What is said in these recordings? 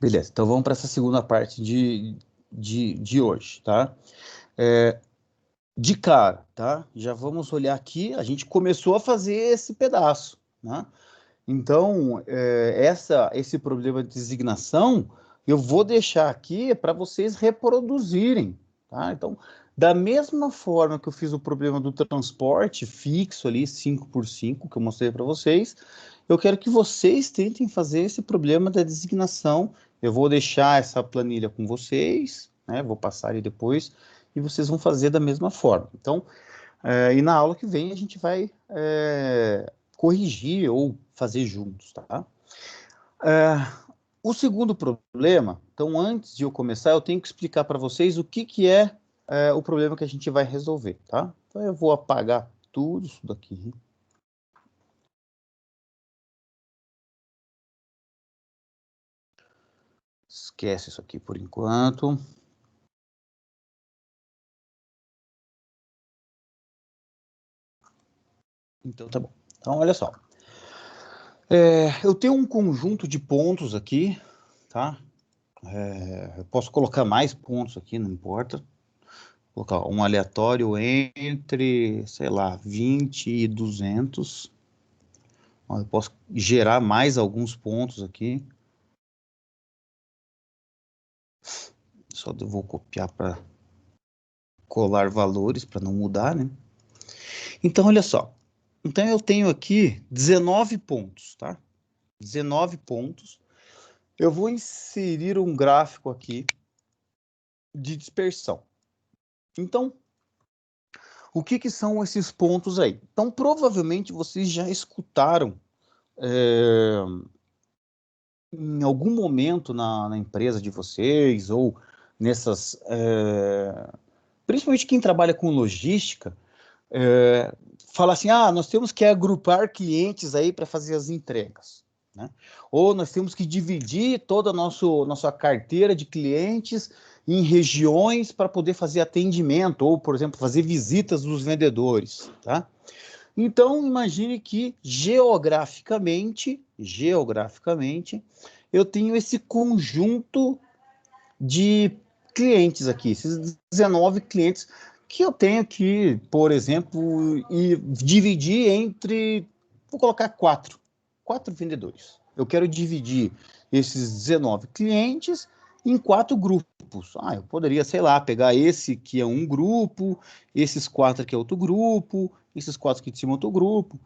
Beleza, então vamos para essa segunda parte de hoje, tá? De cara, tá? Já vamos olhar aqui, a gente começou a fazer esse pedaço, né? Então, esse problema de designação, eu vou deixar aqui para vocês reproduzirem, tá? Então, da mesma forma que eu fiz o problema do transporte fixo ali, 5x5, que eu mostrei para vocês, eu quero que vocês tentem fazer esse problema da designação. Eu vou deixar essa planilha com vocês, né? Vou passar ali depois, e vocês vão fazer da mesma forma. Então, e na aula que vem a gente vai corrigir ou fazer juntos, tá? O segundo problema, então antes de eu começar, eu tenho que explicar para vocês o que é o problema que a gente vai resolver, tá? Então eu vou apagar tudo isso daqui. Esquece isso aqui por enquanto. Então tá bom. Então olha só. Eu tenho um conjunto de pontos aqui, tá? Eu posso colocar mais pontos aqui, não importa. Vou colocar um aleatório entre, sei lá, 20 e 200. Eu posso gerar mais alguns pontos aqui. Só vou copiar para colar valores, para não mudar, né? Então, olha só. Então, eu tenho aqui 19 pontos, tá? 19 pontos. Eu vou inserir um gráfico aqui de dispersão. Então, o que são esses pontos aí? Então, provavelmente, vocês já escutaram em algum momento na empresa de vocês, ou nessas... principalmente quem trabalha com logística, fala assim, nós temos que agrupar clientes aí para fazer as entregas, né? Ou nós temos que dividir toda a nossa carteira de clientes em regiões para poder fazer atendimento, ou, por exemplo, fazer visitas dos vendedores, tá? Então, imagine que geograficamente, eu tenho esse conjunto de clientes aqui, esses 19 clientes que eu tenho que, por exemplo, dividir entre, vou colocar quatro vendedores. Eu quero dividir esses 19 clientes em 4 grupos. Eu poderia, sei lá, pegar esse que é um grupo, esses 4 aqui é outro grupo, esses 4 aqui de cima é outro grupo,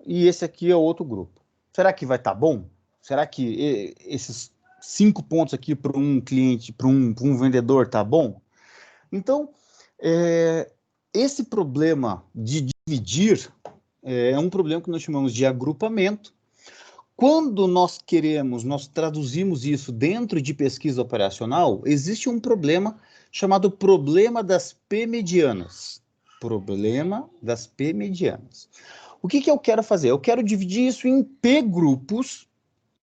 e esse aqui é outro grupo. Será que vai estar bom? Será que esses 5 pontos aqui para um cliente, para um vendedor, tá bom? Então, esse problema de dividir é um problema que nós chamamos de agrupamento. Quando nós traduzimos isso dentro de pesquisa operacional, existe um problema chamado problema das P-medianas. Problema das P-medianas. O que eu quero fazer? Eu quero dividir isso em P grupos,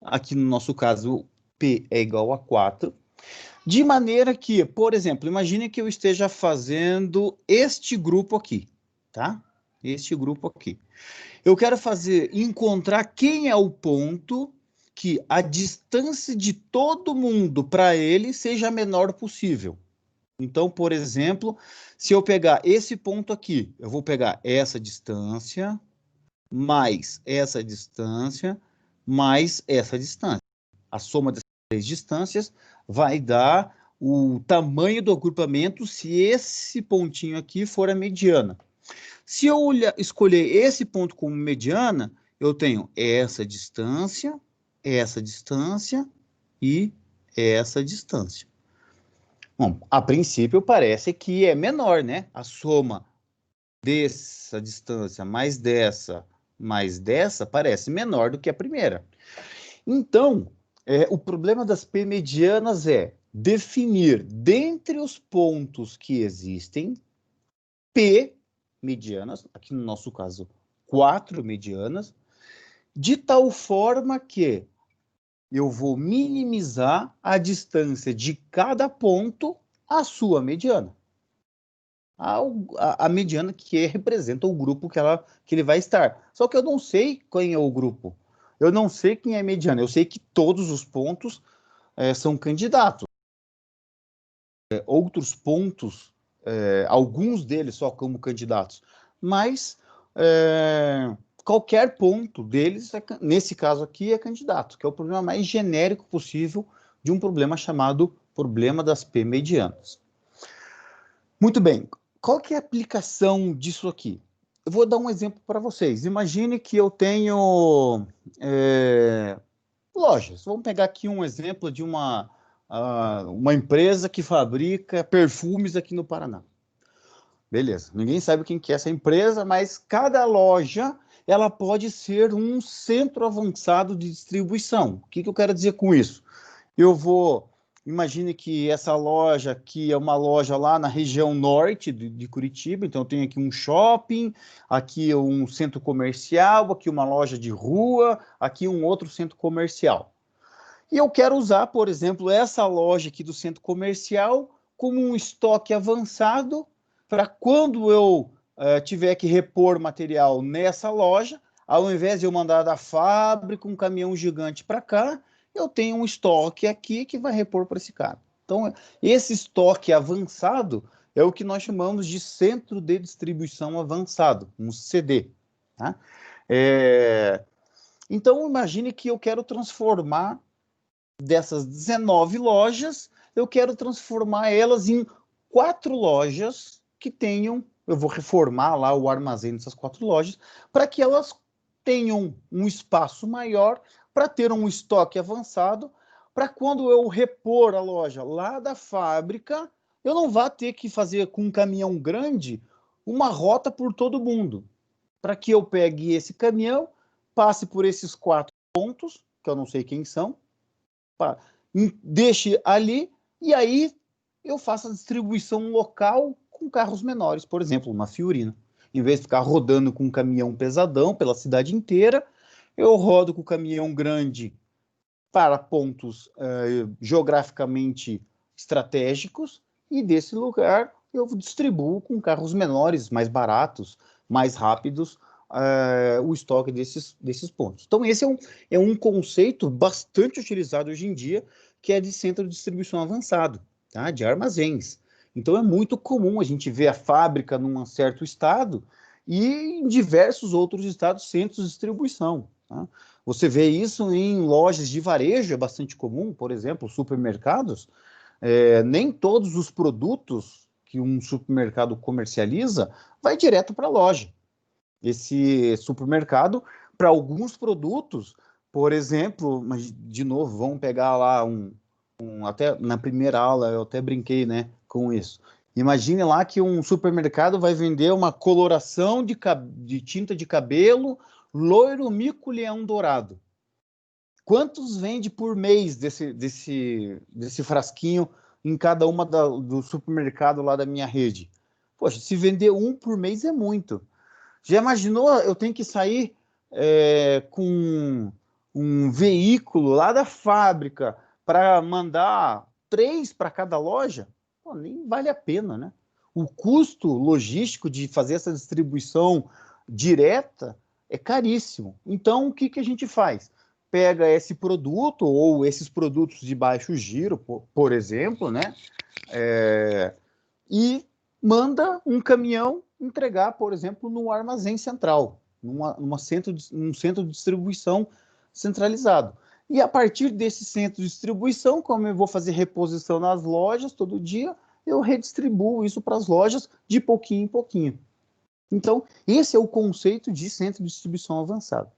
aqui no nosso caso, P é igual a 4, de maneira que, por exemplo, imagine que eu esteja fazendo este grupo aqui, tá? Este grupo aqui. Eu quero encontrar quem é o ponto que a distância de todo mundo para ele seja a menor possível. Então, por exemplo, se eu pegar esse ponto aqui, eu vou pegar essa distância, mais essa distância, mais essa distância. A soma dessas 3 distâncias vai dar o tamanho do agrupamento se esse pontinho aqui for a mediana. Se eu escolher esse ponto como mediana, eu tenho essa distância e essa distância. Bom, a princípio parece que é menor, né? A soma dessa distância mais dessa parece menor do que a primeira. Então, o problema das P medianas é definir dentre os pontos que existem P medianas, aqui no nosso caso 4 medianas, de tal forma que eu vou minimizar a distância de cada ponto à sua mediana. A mediana que representa o grupo que ele vai estar. Só que eu não sei quem é o grupo. Eu não sei quem é a mediana. Eu sei que todos os pontos são candidatos. Outros pontos, alguns deles só como candidatos, mas qualquer ponto deles, nesse caso aqui, é candidato, que é o problema mais genérico possível de um problema chamado problema das p-medianas. Muito bem, qual que é a aplicação disso aqui? Eu vou dar um exemplo para vocês. Imagine que eu tenho lojas. Vamos pegar aqui um exemplo de uma empresa que fabrica perfumes aqui no Paraná. Beleza, ninguém sabe quem que é essa empresa, mas cada loja ela pode ser um centro avançado de distribuição. O que eu quero dizer com isso? Imagine que essa loja aqui é uma loja lá na região norte de Curitiba, então eu tenho aqui um shopping, aqui um centro comercial, aqui uma loja de rua, aqui um outro centro comercial. E eu quero usar, por exemplo, essa loja aqui do centro comercial como um estoque avançado para quando eu tiver que repor material nessa loja, ao invés de eu mandar da fábrica um caminhão gigante para cá, eu tenho um estoque aqui que vai repor para esse cara. Então, esse estoque avançado é o que nós chamamos de centro de distribuição avançado, um CD. Tá? Então, imagine que eu quero transformar dessas 19 lojas, eu quero transformar elas em 4 lojas que tenham, eu vou reformar lá o armazém dessas 4 lojas, para que elas tenham um espaço maior, para ter um estoque avançado, para quando eu repor a loja lá da fábrica, eu não vá ter que fazer com um caminhão grande uma rota por todo mundo. Para que eu pegue esse caminhão, passe por esses 4 pontos, que eu não sei quem são, deixe ali, e aí eu faço a distribuição local com carros menores, por exemplo, uma Fiorino. Em vez de ficar rodando com um caminhão pesadão pela cidade inteira, eu rodo com o caminhão grande para pontos geograficamente estratégicos, e desse lugar eu distribuo com carros menores, mais baratos, mais rápidos, o estoque desses pontos. Então, esse é um conceito bastante utilizado hoje em dia, que é de centro de distribuição avançado, tá? De armazéns. Então, é muito comum a gente ver a fábrica num certo estado e em diversos outros estados centros de distribuição. Tá? Você vê isso em lojas de varejo, é bastante comum, por exemplo, supermercados. Nem todos os produtos que um supermercado comercializa vai direto para a loja. Esse supermercado, para alguns produtos, por exemplo, mas de novo, vamos pegar lá até na primeira aula eu até brinquei, né, com isso. Imagine lá que um supermercado vai vender uma coloração de tinta de cabelo loiro mico leão dourado. Quantos vende por mês desse frasquinho em cada uma do supermercado lá da minha rede? Poxa, se vender um por mês é muito. Já imaginou eu tenho que sair com um veículo lá da fábrica para mandar 3 para cada loja? Pô, nem vale a pena, né? O custo logístico de fazer essa distribuição direta é caríssimo. Então, o que a gente faz? Pega esse produto ou esses produtos de baixo giro, por exemplo, né? E manda um caminhão entregar, por exemplo, no armazém central, num centro de distribuição centralizado. E a partir desse centro de distribuição, como eu vou fazer reposição nas lojas todo dia, eu redistribuo isso para as lojas de pouquinho em pouquinho. Então, esse é o conceito de centro de distribuição avançado.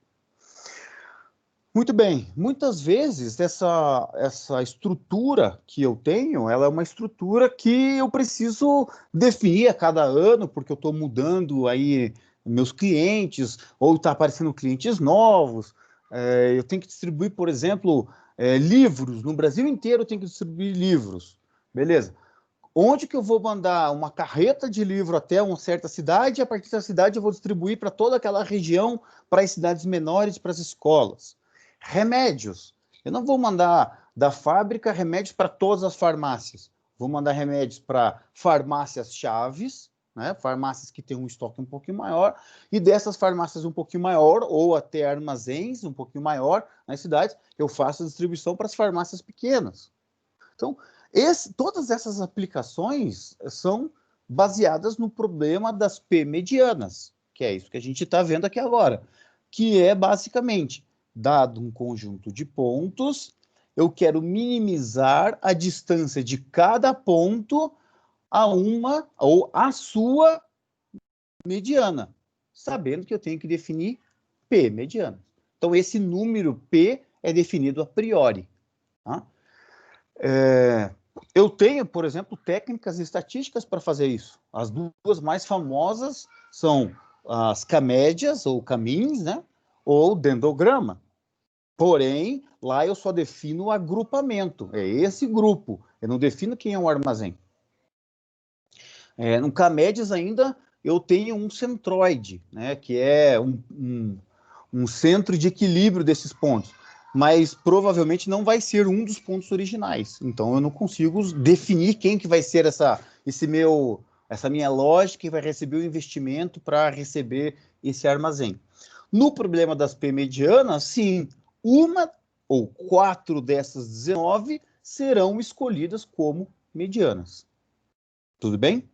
Muito bem, muitas vezes essa estrutura que eu tenho, ela é uma estrutura que eu preciso definir a cada ano, porque eu estou mudando aí meus clientes, ou está aparecendo clientes novos. Eu tenho que distribuir, por exemplo, livros. No Brasil inteiro eu tenho que distribuir livros. Beleza. Onde que eu vou mandar uma carreta de livro até uma certa cidade, e a partir da cidade eu vou distribuir para toda aquela região, para as cidades menores, para as escolas. Remédios. Eu não vou mandar da fábrica remédios para todas as farmácias. Vou mandar remédios para farmácias chaves, né? Farmácias que têm um estoque um pouquinho maior, e dessas farmácias um pouquinho maior, ou até armazéns um pouquinho maior nas cidades, eu faço a distribuição para as farmácias pequenas. Então, todas essas aplicações são baseadas no problema das P medianas, que é isso que a gente está vendo aqui agora, que é basicamente, dado um conjunto de pontos, eu quero minimizar a distância de cada ponto a uma ou a sua mediana, sabendo que eu tenho que definir P mediana. Então, esse número P é definido a priori. Tá? Eu tenho, por exemplo, técnicas estatísticas para fazer isso. As duas mais famosas são as camédias, ou caminhos, né? Ou dendrograma. Porém, lá eu só defino o agrupamento. É esse grupo. Eu não defino quem é um armazém. No camédias ainda, eu tenho um centroide, né? Que é um centro de equilíbrio desses pontos. Mas provavelmente não vai ser um dos pontos originais. Então eu não consigo definir quem que vai ser essa minha loja que vai receber o investimento para receber esse armazém. No problema das P medianas, sim, uma ou 4 dessas 19 serão escolhidas como medianas. Tudo bem?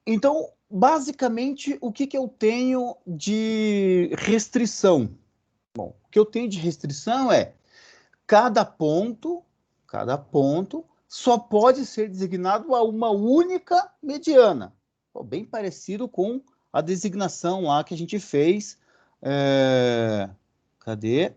Então, basicamente, o que eu tenho de restrição? Bom, o que eu tenho de restrição é cada ponto só pode ser designado a uma única mediana. Bem parecido com a designação lá que a gente fez. Cadê?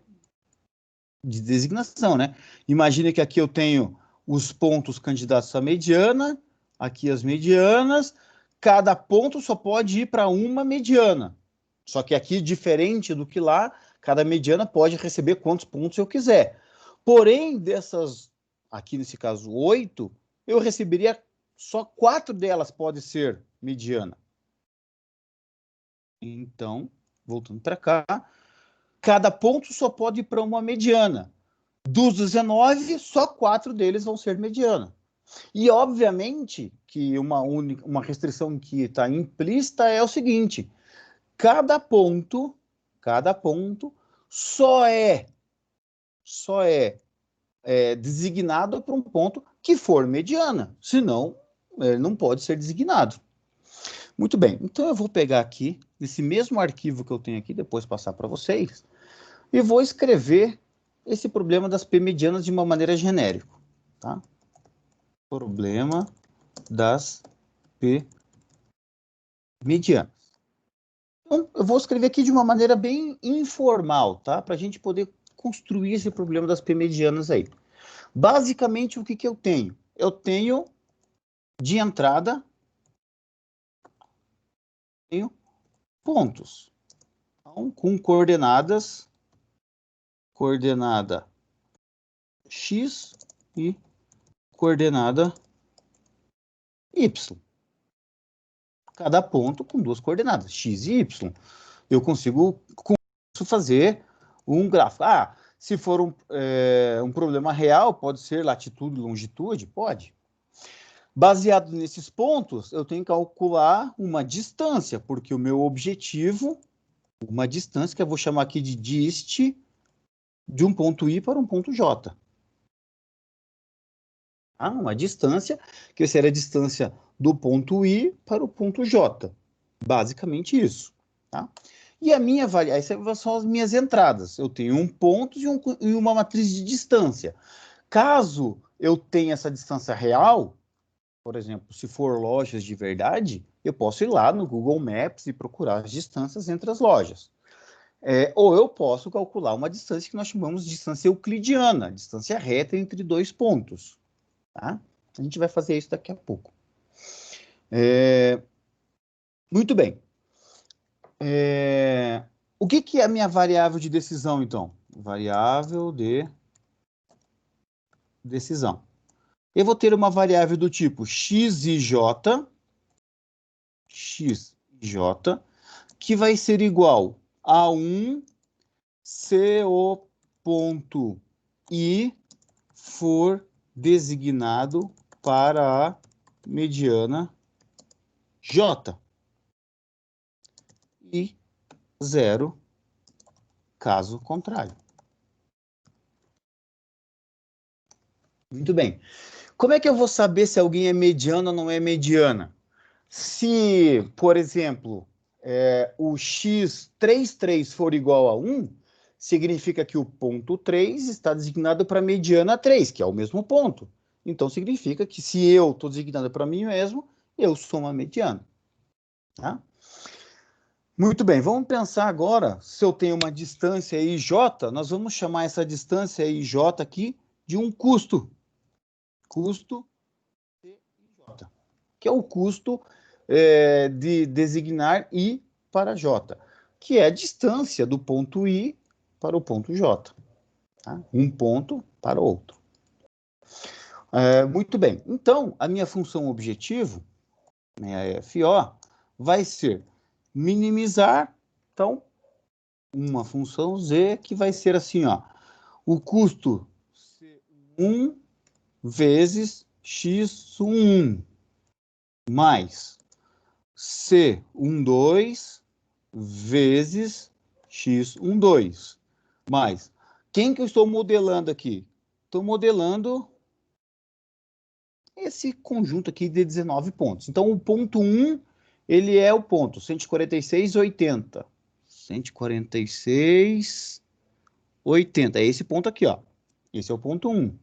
De designação, né? Imagina que aqui eu tenho os pontos candidatos à mediana, aqui as medianas, cada ponto só pode ir para uma mediana. Só que aqui, diferente do que lá, cada mediana pode receber quantos pontos eu quiser. Porém, dessas, aqui nesse caso, 8, eu receberia só 4 delas podem ser mediana. Então, voltando para cá, cada ponto só pode ir para uma mediana. Dos 19, só 4 deles vão ser mediana. E, obviamente, que uma restrição que está implícita é o seguinte: cada ponto só é designado para um ponto que for mediana, senão ele não pode ser designado. Muito bem, então eu vou pegar aqui, esse mesmo arquivo que eu tenho aqui, depois passar para vocês, e vou escrever esse problema das P medianas de uma maneira genérica. Tá? Problema das P medianas. Então, eu vou escrever aqui de uma maneira bem informal, tá? Para a gente poder construir esse problema das P medianas aí. Basicamente, o que eu tenho? Eu tenho de entrada, tenho pontos. Então, com coordenada X e coordenada Y. Cada ponto com 2 coordenadas, X e Y. Eu consigo, com isso, fazer um gráfico. Se for um problema real, pode ser latitude e longitude? Pode. Baseado nesses pontos, eu tenho que calcular uma distância, porque o meu objetivo, uma distância que eu vou chamar aqui de dist, de um ponto I para um ponto J. Uma distância, que será a distância do ponto I para o ponto J. Basicamente isso. Tá? E a minha variável, essas são as minhas entradas. Eu tenho um ponto e uma matriz de distância. Caso eu tenha essa distância real, por exemplo, se for lojas de verdade, eu posso ir lá no Google Maps e procurar as distâncias entre as lojas. Ou eu posso calcular uma distância que nós chamamos de distância euclidiana, distância reta entre 2 pontos. Tá? A gente vai fazer isso daqui a pouco. Muito bem. O que é a minha variável de decisão, então? Variável de decisão. Eu vou ter uma variável do tipo xij, que vai ser igual a 1 se o ponto I for designado para a mediana J. E 0, caso contrário. Muito bem. Como é que eu vou saber se alguém é mediano ou não é mediana? Se, por exemplo, o x33 for igual a 1, significa que o ponto 3 está designado para a mediana 3, que é o mesmo ponto. Então, significa que se eu estou designado para mim mesmo, eu sou uma mediana. Tá? Muito bem, vamos pensar agora, se eu tenho uma distância ij, nós vamos chamar essa distância ij aqui de um custo. Custo CIJ, que é o custo de designar I para J, que é a distância do ponto I para o ponto J. Tá? Um ponto para o outro. Muito bem, então a minha função objetivo, minha FO, vai ser minimizar, então, uma função Z que vai ser assim, ó, o custo C1 vezes X1 mais C12 vezes X12 mais. Quem que eu estou modelando aqui? Estou modelando esse conjunto aqui de 19 pontos. Então, o ponto 1, ele é o ponto 146,80. 146,80. É esse ponto aqui, ó. Esse é o ponto 1.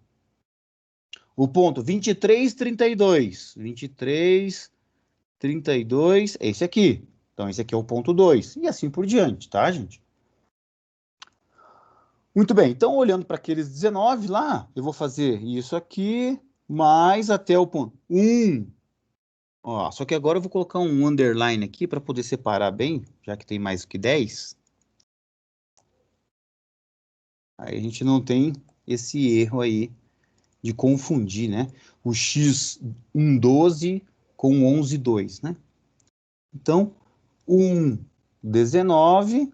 O ponto 23,32. 23,32 é esse aqui. Então, esse aqui é o ponto 2. E assim por diante, tá, gente? Muito bem. Então, olhando para aqueles 19 lá, eu vou fazer isso aqui, mais até o ponto 1. Ó, só que agora eu vou colocar um underline aqui para poder separar bem, já que tem mais do que 10. Aí a gente não tem esse erro aí de confundir, né? O x1,12 com 11,2, né? Então, 1,19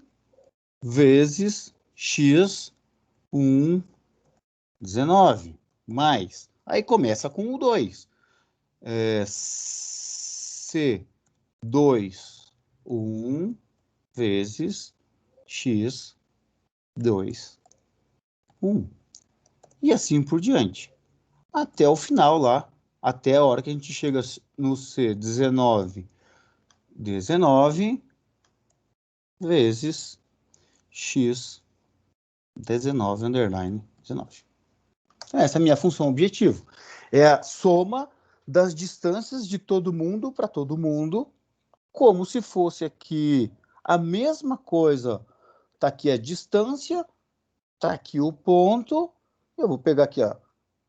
vezes x1,19 mais. Aí começa com o 2. C2, 1 vezes x2, 1. E assim por diante. Até o final lá, até a hora que a gente chega no C19, 19 vezes x19 underline 19. Essa é a minha função objetivo. É a soma das distâncias de todo mundo para todo mundo, como se fosse aqui a mesma coisa. Está aqui a distância, está aqui o ponto. Eu vou pegar aqui, ó,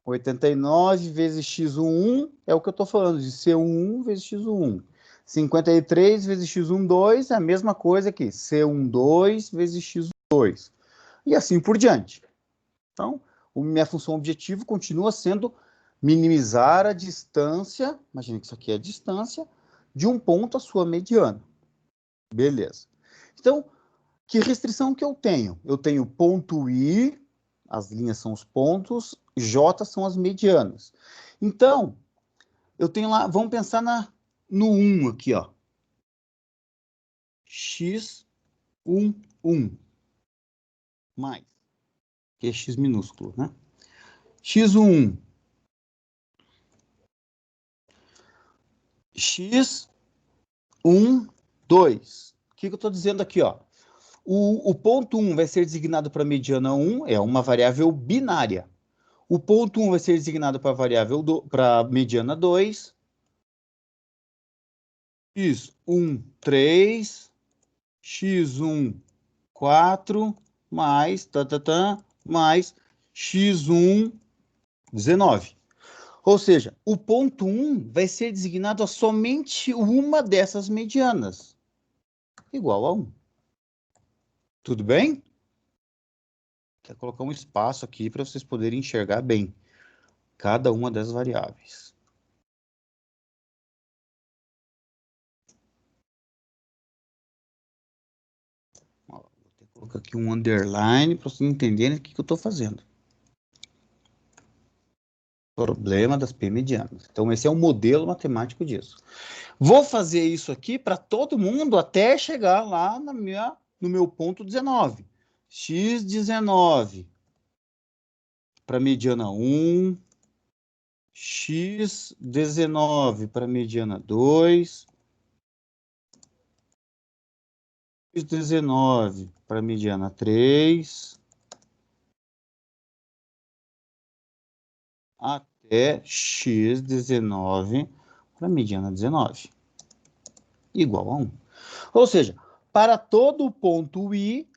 89 vezes x1 é o que eu estou falando, de C1 vezes x1. 53 vezes x12 é a mesma coisa aqui, C12 vezes x2. E assim por diante. Então, minha função objetivo continua sendo minimizar a distância, imagina que isso aqui é a distância, de um ponto à sua mediana. Beleza. Então, que restrição que eu tenho? Eu tenho ponto I, as linhas são os pontos, J são as medianas. Então, eu tenho lá, vamos pensar no 1 aqui, ó. X1, 1. Mais. Que é X minúsculo, né? X1, X1, 2. O que eu estou dizendo aqui, ó? O ponto 1 vai ser designado para a mediana 1, é uma variável binária. O ponto 1 vai ser designado para a variável para a mediana 2. X1, 3. X1, 4. Mais, mais X1, 19. Ou seja, o ponto 1 vai ser designado a somente uma dessas medianas, igual a 1. Tudo bem? Quero colocar um espaço aqui para vocês poderem enxergar bem cada uma das variáveis. Ó, vou ter que colocar aqui um underline para vocês entenderem o que eu estou fazendo. Problema das P medianas. Então, esse é o modelo matemático disso. Vou fazer isso aqui para todo mundo até chegar lá no meu ponto 19. X19 para mediana 1, X19 para mediana 2, X19 para mediana 3, até X19 para mediana 19, igual a 1. Ou seja, para todo ponto I,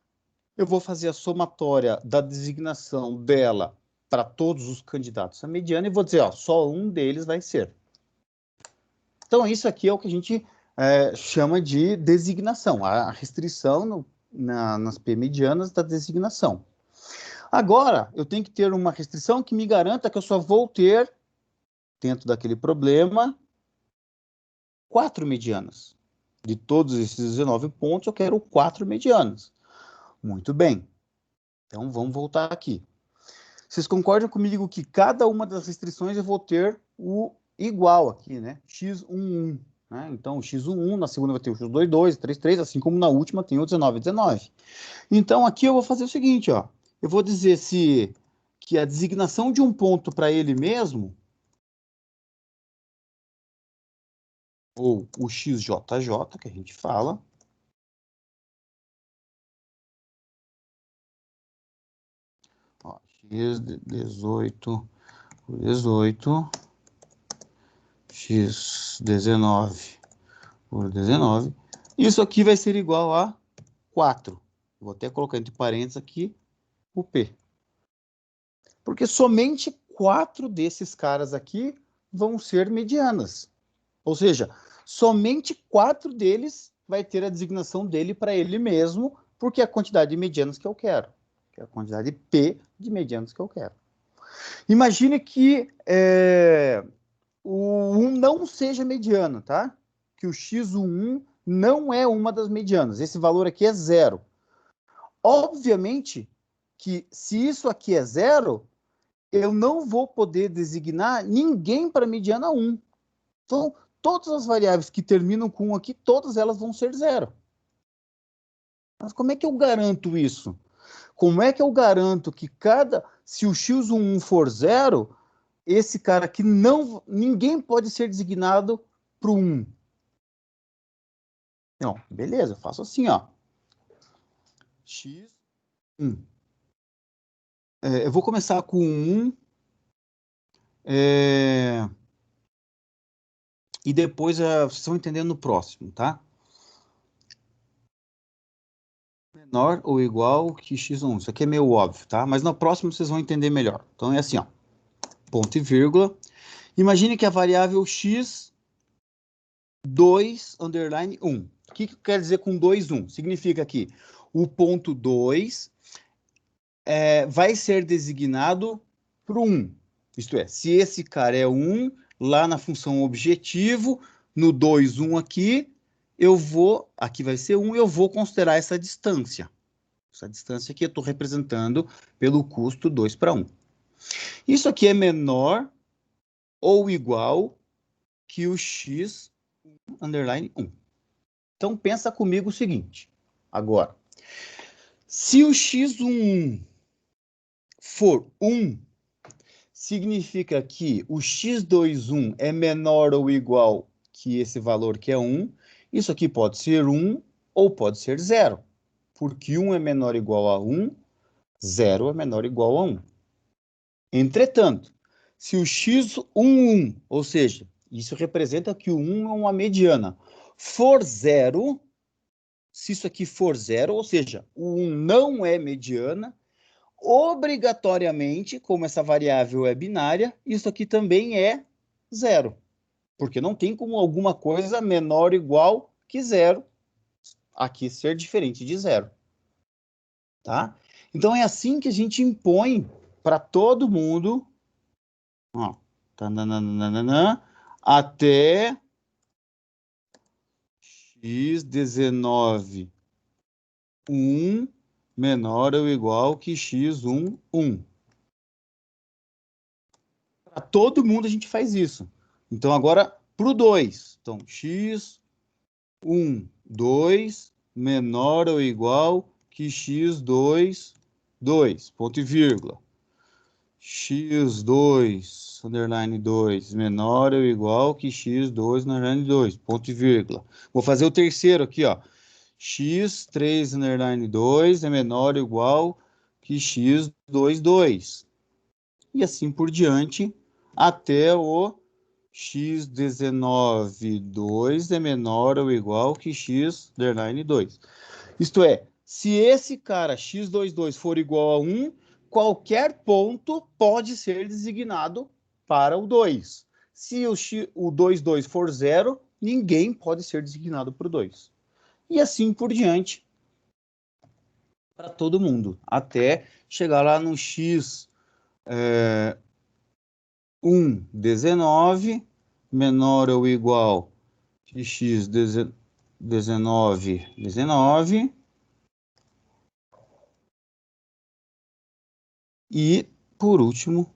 eu vou fazer a somatória da designação dela para todos os candidatos à mediana e vou dizer, ó, só um deles vai ser. Então, isso aqui é o que a gente chama de designação, a restrição nas P medianas da designação. Agora, eu tenho que ter uma restrição que me garanta que eu só vou ter, dentro daquele problema, 4 medianas. De todos esses 19 pontos, eu quero 4 medianas. Muito bem. Então, vamos voltar aqui. Vocês concordam comigo que cada uma das restrições eu vou ter o igual aqui, né? X11. Né? Então, o X11, na segunda vai ter o X22, 33, assim como na última tem o 19, 19. Então, aqui eu vou fazer o seguinte, ó. Eu vou dizer que a designação de um ponto para ele mesmo, ou o XJJ, que a gente fala, ó, X18 por 18, X19 por 19, isso aqui vai ser igual a 4. Vou até colocar entre parênteses aqui o P. Porque somente 4 desses caras aqui vão ser medianas. Ou seja, somente 4 deles vai ter a designação dele para ele mesmo, porque é a quantidade de medianas que eu quero. Que é a quantidade P de medianas que eu quero. Imagine que o 1 não seja mediano, tá? Que o x1 não é uma das medianas. Esse valor aqui é 0. Obviamente que se isso aqui é 0, eu não vou poder designar ninguém para mediana 1. Então, todas as variáveis que terminam com 1 aqui, todas elas vão ser 0. Mas como é que eu garanto isso? Como é que eu garanto que se o x1 for 0, esse cara aqui ninguém pode ser designado para o 1? Não, beleza, eu faço assim, ó. X1. Eu vou começar com 1. E depois vocês vão entendendo no próximo, tá? Menor ou igual que x1. Isso aqui é meio óbvio, tá? Mas no próximo vocês vão entender melhor. Então é assim, ó. Ponto e vírgula. Imagine que a variável x 2, underline 1. O que quer dizer com 2, 1? Significa que o ponto 2 vai ser designado para o 1. Isto é, se esse cara é 1, lá na função objetivo, no 2, 1 aqui, aqui vai ser 1, eu vou considerar essa distância. Essa distância aqui eu estou representando pelo custo 2 para 1. Isso aqui é menor ou igual que o x underline 1. Então, pensa comigo o seguinte, agora. Se o x1 for 1, significa que o x21 é menor ou igual que esse valor que é 1. Isso aqui pode ser 1 ou pode ser 0. Porque 1 é menor ou igual a 1, 0 é menor ou igual a 1. Entretanto, se o x11, ou seja, isso representa que o 1 é uma mediana, for 0, se isso aqui for 0, ou seja, o 1 não é mediana, obrigatoriamente, como essa variável é binária, isso aqui também é 0. Porque não tem como alguma coisa menor ou igual que 0 aqui ser diferente de 0. Tá? Então é assim que a gente impõe para todo mundo, ó, até x19 1 menor ou igual que x1 1. Para todo mundo a gente faz isso. Então, agora, para o 2. Então, x1, 2, menor ou igual que x2, 2, ponto e vírgula. x2, underline 2, menor ou igual que x2, underline 2, ponto e vírgula. Vou fazer o terceiro aqui, ó. x3, underline 2 é menor ou igual que x2, 2. E assim por diante, até o x19, 2 é menor ou igual que x, underline 2. Isto é, se esse cara x22 for igual a 1, qualquer ponto pode ser designado para o 2. Se o 22 for 0, ninguém pode ser designado para o 2. E assim por diante, para todo mundo, até chegar lá no x 1, 19, menor ou igual que x 19, 19. E, por último,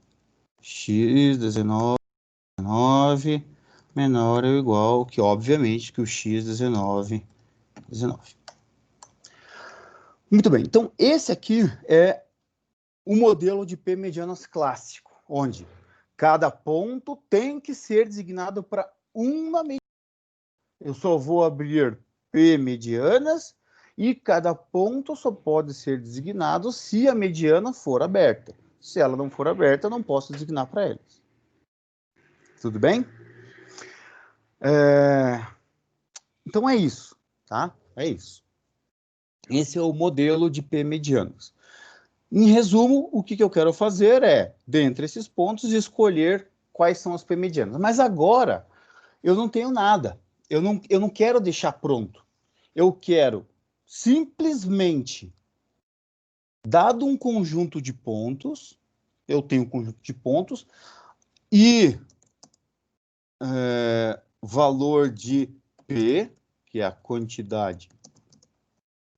x19, 19 menor ou igual que, obviamente, que o x19, 19. Muito bem, então esse aqui é o modelo de P medianas clássico, onde cada ponto tem que ser designado para uma mediana. Eu só vou abrir P medianas e cada ponto só pode ser designado se a mediana for aberta. Se ela não for aberta, eu não posso designar para eles. Tudo bem? Então é isso, tá? É isso. Esse é o modelo de P medianos. Em resumo, o que eu quero fazer é, dentre esses pontos, escolher quais são as P medianas. Mas agora, eu não tenho nada. Eu não quero deixar pronto. Eu quero simplesmente, dado um conjunto de pontos, eu tenho um conjunto de pontos, e valor de P, que é a quantidade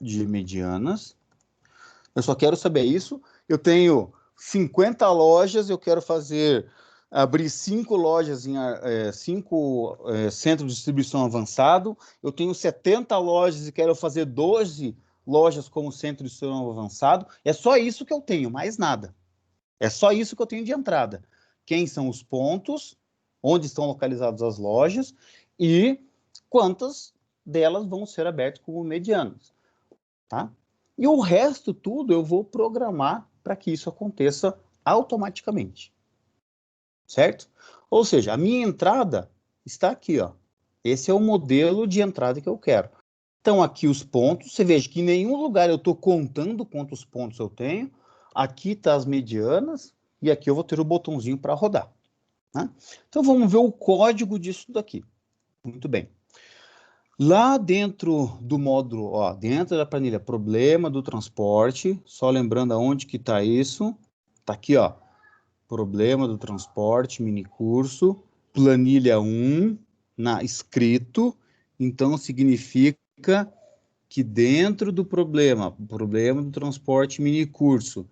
de medianas. Eu só quero saber isso. Eu tenho 50 lojas, eu quero abrir 5 lojas em 5 centros de distribuição avançado. Eu tenho 70 lojas e quero fazer 12 lojas como centro de distribuição avançado. É só isso que eu tenho, mais nada. É só isso que eu tenho de entrada. Quem são os pontos, onde estão localizadas as lojas e quantas delas vão ser abertas como medianas, tá? E o resto tudo eu vou programar para que isso aconteça automaticamente, certo? Ou seja, a minha entrada está aqui, ó. Esse é o modelo de entrada que eu quero. Então, aqui os pontos, você veja que em nenhum lugar eu estou contando quantos pontos eu tenho. Aqui está as medianas e aqui eu vou ter o botãozinho para rodar, né? Então, vamos ver o código disso daqui. Muito bem. Lá dentro do módulo, ó, dentro da planilha, problema do transporte, só lembrando aonde que está isso, está aqui, ó, problema do transporte, minicurso, planilha 1, escrito, então significa que dentro do problema do transporte, minicurso,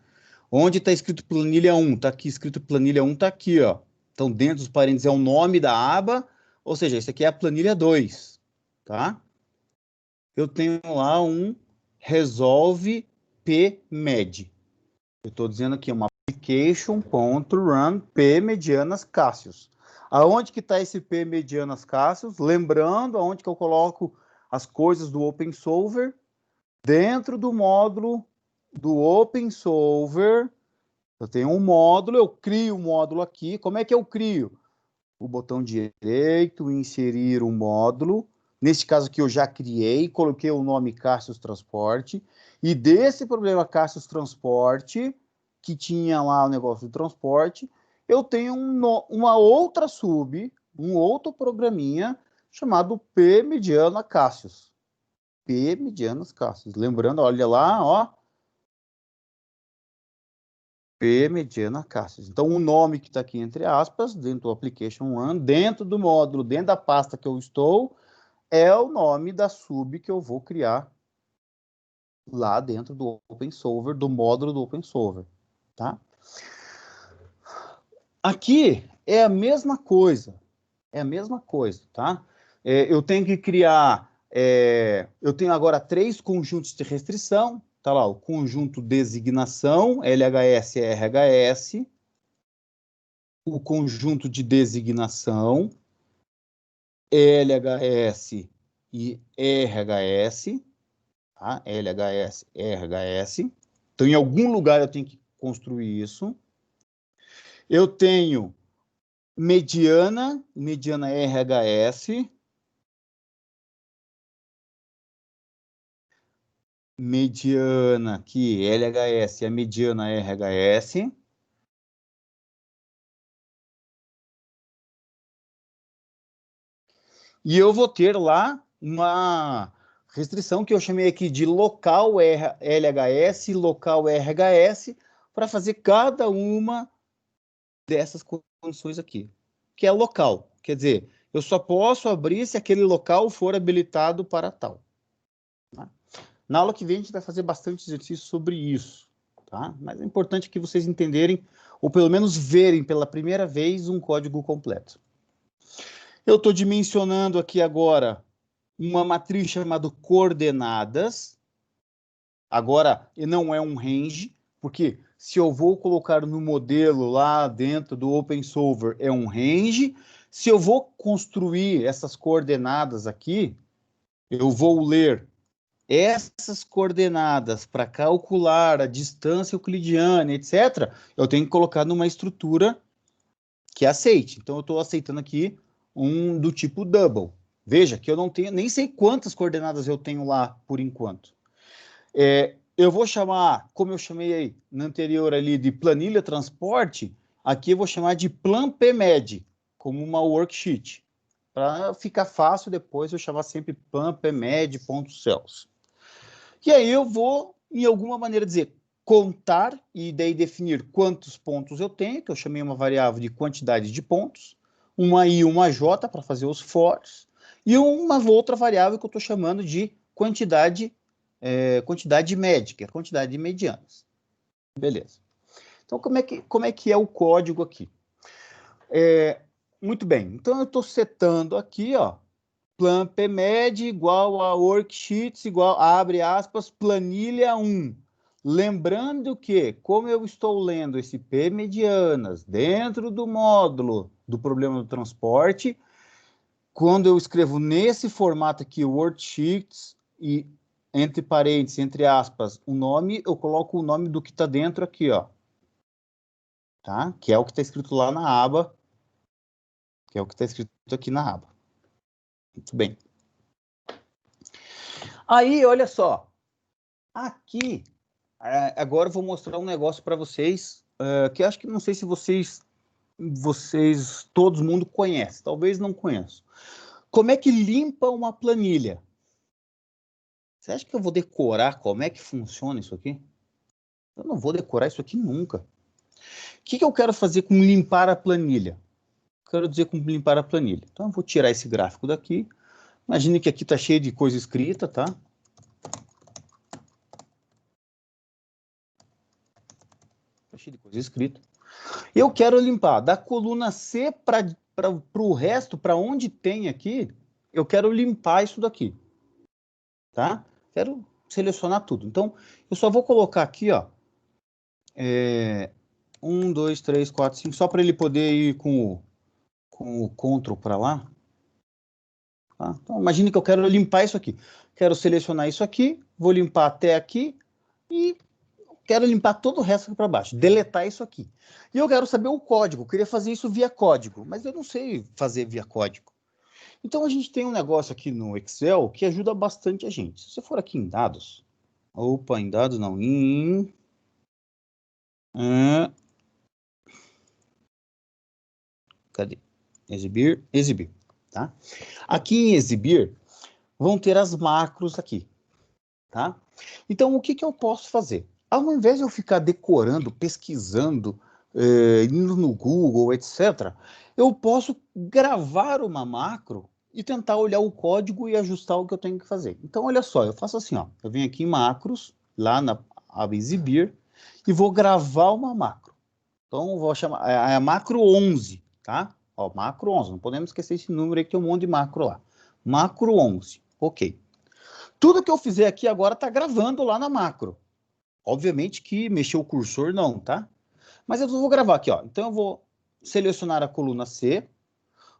onde está escrito planilha 1, está aqui escrito planilha 1, está aqui, ó, então dentro dos parênteses é o nome da aba, ou seja, isso aqui é a planilha 2, tá? Eu tenho lá um resolve pmed. Eu estou dizendo aqui uma application.run p medianas Cassius. Aonde que está esse p medianas Cassius? Lembrando aonde que eu coloco as coisas do OpenSolver dentro do módulo do OpenSolver. Eu tenho um módulo, eu crio um módulo aqui. Como é que eu crio? O botão direito, inserir um módulo. Neste caso aqui eu já criei, coloquei o nome Cassius Transporte. E desse problema Cassius Transporte, que tinha lá o negócio do transporte, eu tenho uma outra um outro programinha chamado P mediana Cassius. P medianas Cassius. Lembrando, olha lá, ó. P mediana Cassius. Então, o nome que está aqui entre aspas, dentro do Application One, dentro do módulo, dentro da pasta que eu estou, é o nome da sub que eu vou criar lá dentro do OpenSolver, do módulo do OpenSolver, tá? Aqui é a mesma coisa. É a mesma coisa, tá? Eu tenho que criar... eu tenho agora 3 conjuntos de restrição. Tá lá, o conjunto designação, LHS e RHS. O conjunto de designação, LHS e RHS. Tá? LHS, RHS. Então, em algum lugar eu tenho que construir isso. Eu tenho mediana RHS, mediana aqui, LHS, a mediana RHS. E eu vou ter lá uma restrição que eu chamei aqui de local LHS, local RHS, para fazer cada uma dessas condições aqui, que é local. Quer dizer, eu só posso abrir se aquele local for habilitado para tal. Tá? Na aula que vem a gente vai fazer bastante exercício sobre isso, tá? Mas é importante que vocês entenderem, ou pelo menos verem pela primeira vez um código completo. Eu estou dimensionando aqui agora uma matriz chamada coordenadas. Agora, não é um range, porque se eu vou colocar no modelo lá dentro do OpenSolver, é um range. Se eu vou construir essas coordenadas aqui, eu vou ler essas coordenadas para calcular a distância euclidiana, etc., eu tenho que colocar numa estrutura que aceite. Então, eu estou aceitando aqui um do tipo double. Veja que eu não tenho, nem sei quantas coordenadas eu tenho lá por enquanto. Eu vou chamar, como eu chamei aí na anterior ali de planilha transporte, aqui eu vou chamar de plan PMed, como uma worksheet. Para ficar fácil depois eu chamar sempre plan PMed.cells. E aí eu vou, em alguma maneira, dizer contar e daí definir quantos pontos eu tenho, que eu chamei uma variável de quantidade de pontos, uma i e uma j para fazer os fors, e uma outra variável que eu estou chamando de quantidade média, que é a quantidade de medianas. Beleza. Então, como é que é o código aqui? Muito bem. Então, eu estou setando aqui, ó, plan PMed igual a worksheets igual, abre aspas, planilha 1. Lembrando que, como eu estou lendo esse P medianas dentro do módulo do problema do transporte, quando eu escrevo nesse formato aqui, worksheets, e entre parênteses, entre aspas, o nome, eu coloco o nome do que está dentro aqui, ó. Tá? Que é o que está escrito lá na aba, que é o que está escrito aqui na aba. Muito bem. Aí, olha só. Aqui, agora eu vou mostrar um negócio para vocês, que eu acho que não sei se vocês, todo mundo conhece, talvez não conheçam. Como é que limpa uma planilha? Você acha que eu vou decorar como é que funciona isso aqui? Eu não vou decorar isso aqui nunca. O que eu quero fazer com limpar a planilha? Quero dizer com limpar a planilha. Então, eu vou tirar esse gráfico daqui. Imagine que aqui está cheio de coisa escrita, tá? Está cheio de coisa escrita. Eu quero limpar da coluna C para o resto, para onde tem aqui, eu quero limpar isso daqui. Tá? Quero selecionar tudo. Então, eu só vou colocar aqui, ó. 1, 2, 3, 4, 5, só para ele poder ir com o Ctrl para lá. Tá? Então, imagine que eu quero limpar isso aqui. Quero selecionar isso aqui, vou limpar até aqui e quero limpar todo o resto aqui para baixo, deletar isso aqui. E eu quero saber o código, eu queria fazer isso via código, mas eu não sei fazer via código. Então, a gente tem um negócio aqui no Excel que ajuda bastante a gente. Se você for aqui em dados, em dados não, cadê? Exibir, tá? Aqui em exibir, vão ter as macros aqui, tá? Então, o que eu posso fazer? Ao invés de eu ficar decorando, pesquisando, indo no Google, etc., eu posso gravar uma macro e tentar olhar o código e ajustar o que eu tenho que fazer. Então, olha só, eu faço assim, ó, eu venho aqui em macros, lá na aba exibir, e vou gravar uma macro. Então, vou chamar a macro 11, tá? Ó, macro 11, não podemos esquecer esse número aí que tem um monte de macro lá. Macro 11, ok. Tudo que eu fizer aqui agora está gravando lá na macro. Obviamente que mexer o cursor não, tá? Mas eu vou gravar aqui, ó. Então eu vou selecionar a coluna C,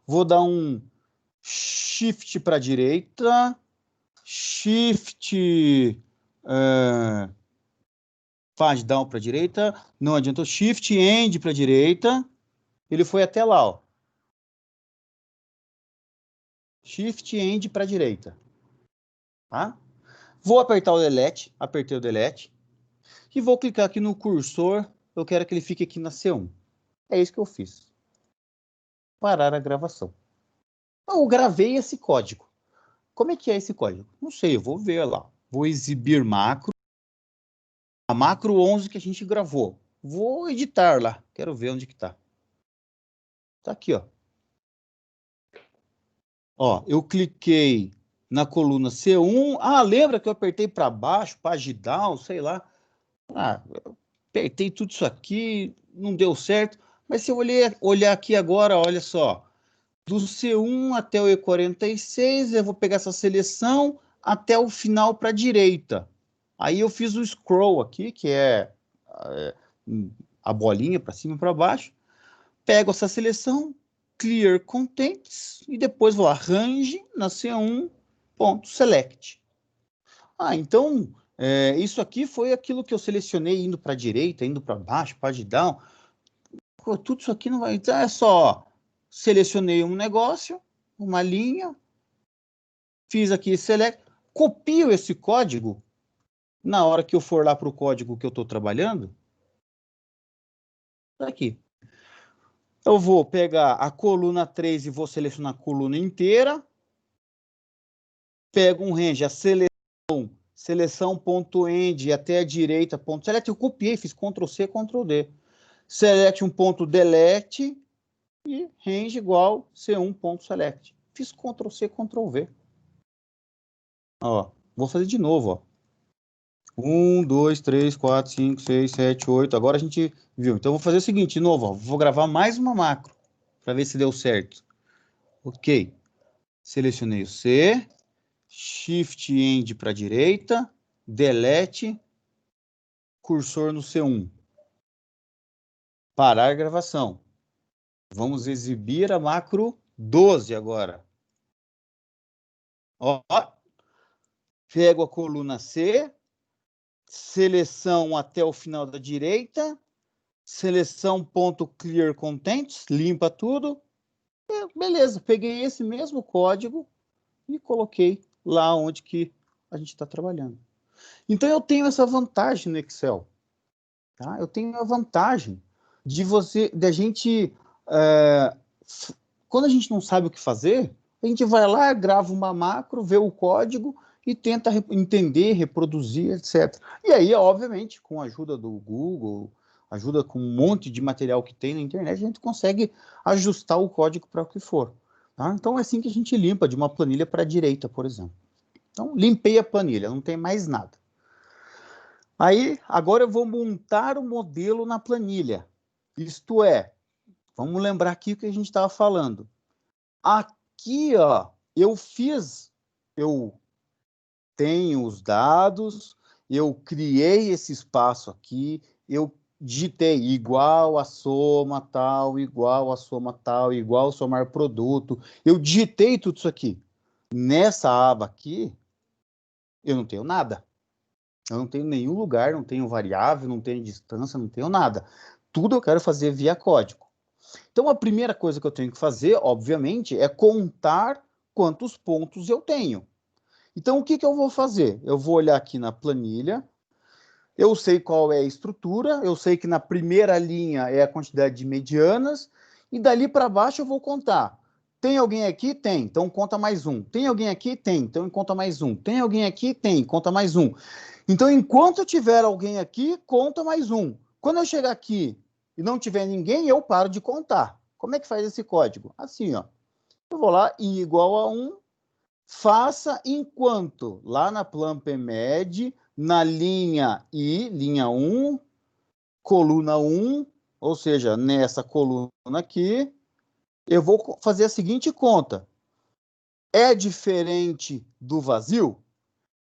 vou dar um Shift para a direita, Shift Page Down para a direita, não adiantou, Shift End para a direita, ele foi até lá, ó. Shift End para a direita, tá? Vou apertar o Delete, apertei o Delete, e vou clicar aqui no cursor, eu quero que ele fique aqui na C1. É isso que eu fiz. Parar a gravação. Eu gravei esse código. Como é que é esse código? Não sei, eu vou ver lá. Vou exibir macro. A macro 11 que a gente gravou. Vou editar lá. Quero ver onde que tá. Tá aqui, ó. Ó, eu cliquei na coluna C1. Ah, lembra que eu apertei para baixo, page down, sei lá. Ah, eu apertei tudo isso aqui, não deu certo. Mas se eu olhar aqui agora, olha só. Do C1 até o E46, eu vou pegar essa seleção até o final para a direita. Aí eu fiz o scroll aqui, que é a bolinha para cima e para baixo. Pego essa seleção, Clear Contents, e depois vou lá, Range na C1, ponto, Select. Ah, então, isso aqui foi aquilo que eu selecionei indo para a direita, indo para baixo, page down. Pô, tudo isso aqui não vai... Então é só, selecionei um negócio, uma linha, fiz aqui Select, copio esse código, na hora que eu for lá para o código que eu estou trabalhando, tá aqui. Eu vou pegar a coluna 3 e vou selecionar a coluna inteira. Pego um range, a seleção.end até a direita, ponto select. Eu copiei, fiz Ctrl C, Ctrl D. Select um ponto delete e range igual C1 ponto select. Fiz Ctrl C, Ctrl V. Ó, vou fazer de novo, ó. 1, 2, 3, 4, 5, 6, 7, 8. Agora a gente viu. Então, eu vou fazer o seguinte, de novo, ó. Vou gravar mais uma macro para ver se deu certo. Ok. Selecionei o C. Shift End para a direita. Delete. Cursor no C1. Parar a gravação. Vamos exibir a macro 12 agora. Ó. Pego a coluna C. Seleção até o final da direita. Seleção.clear contents, limpa tudo. Beleza, peguei esse mesmo código e coloquei lá onde que a gente está trabalhando. Então, eu tenho essa vantagem no Excel. Tá? Eu tenho a vantagem de a gente, quando a gente não sabe o que fazer, a gente vai lá, grava uma macro, vê o código e tenta entender, reproduzir, etc. E aí, obviamente, com a ajuda do Google, ajuda com um monte de material que tem na internet, a gente consegue ajustar o código para o que for. Tá? Então, é assim que a gente limpa de uma planilha para a direita, por exemplo. Então, limpei a planilha, não tem mais nada. Aí, agora eu vou montar o modelo na planilha. Isto é, vamos lembrar aqui o que a gente estava falando. Aqui, ó, eu tenho os dados, eu criei esse espaço aqui, eu digitei igual a soma tal, igual a soma tal, igual a somar produto. Eu digitei tudo isso aqui. Nessa aba aqui, eu não tenho nada. Eu não tenho nenhum lugar, não tenho variável, não tenho distância, não tenho nada. Tudo eu quero fazer via código. Então, a primeira coisa que eu tenho que fazer, obviamente, é contar quantos pontos eu tenho. Então, o que que eu vou fazer? Eu vou olhar aqui na planilha, eu sei qual é a estrutura, eu sei que na primeira linha é a quantidade de medianas, e dali para baixo eu vou contar. Tem alguém aqui? Tem, então conta mais um. Tem alguém aqui? Tem, então conta mais um. Tem alguém aqui? Tem, conta mais um. Então, enquanto tiver alguém aqui, conta mais um. Quando eu chegar aqui e não tiver ninguém, eu paro de contar. Como é que faz esse código? Assim, ó. Eu vou lá, i igual a 1, faça enquanto, lá na PlanPMed, na linha I, linha 1, coluna 1, Ou seja, nessa coluna aqui, eu vou fazer a seguinte conta. É diferente do vazio?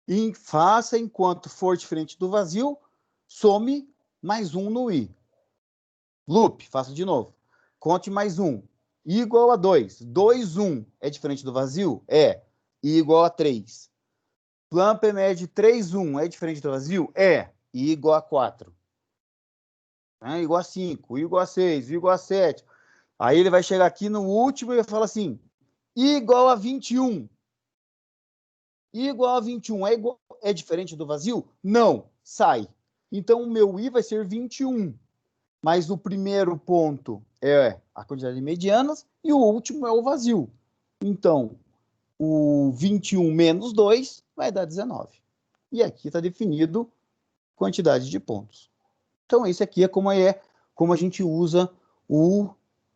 E faça, enquanto for diferente do vazio, some mais um no i. Loop, faça de novo. Conte mais um. I igual a 2. 2, 1 é diferente do vazio? É. I igual a 3. Plan PMED 3, 1 é diferente do vazio? É. I igual a 4. I igual a 5. I igual a 6. I igual a 7. Aí ele vai chegar aqui no último e vai falar assim, I igual a 21. I igual a 21 é diferente do vazio? Não. Sai. Então o meu I vai ser 21. Mas o primeiro ponto é a quantidade de medianas e o último é o vazio. Então, o 21 menos 2 vai dar 19. E aqui está definido quantidade de pontos. Então, esse aqui é como a gente usa o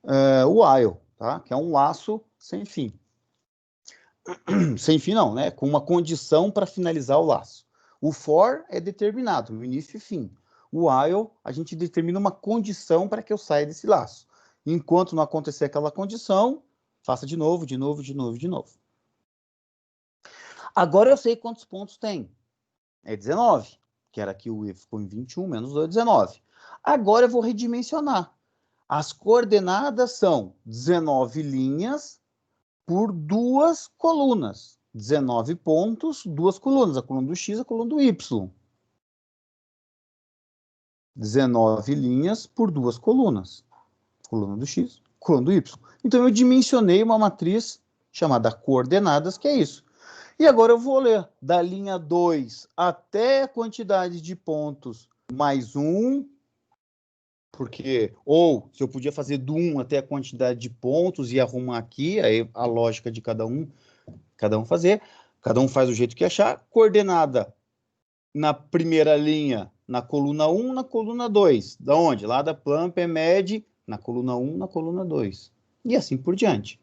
while, tá? Que é um laço sem fim. Sem fim não, né? Com uma condição para finalizar o laço. O for é determinado, o início e fim. O while, a gente determina uma condição para que eu saia desse laço. Enquanto não acontecer aquela condição, faça de novo, de novo, de novo, de novo. Agora eu sei quantos pontos tem. É 19, que era aqui o i ficou em 21, menos 2, 19. Agora eu vou redimensionar. As coordenadas são 19 linhas por duas colunas. 19 pontos, duas colunas, a coluna do x e a coluna do y. 19 linhas por duas colunas. Coluna do x, coluna do y. Então, eu dimensionei uma matriz chamada coordenadas, que é isso. E agora eu vou ler da linha 2 até a quantidade de pontos mais 1, porque, ou se eu podia fazer do 1 até a quantidade de pontos e arrumar aqui, aí a lógica de cada um fazer, cada um faz do jeito que achar, coordenada na primeira linha, na coluna 1, na coluna 2. Da onde? Lá da plan PMED, na coluna 1, na coluna 2. E assim por diante.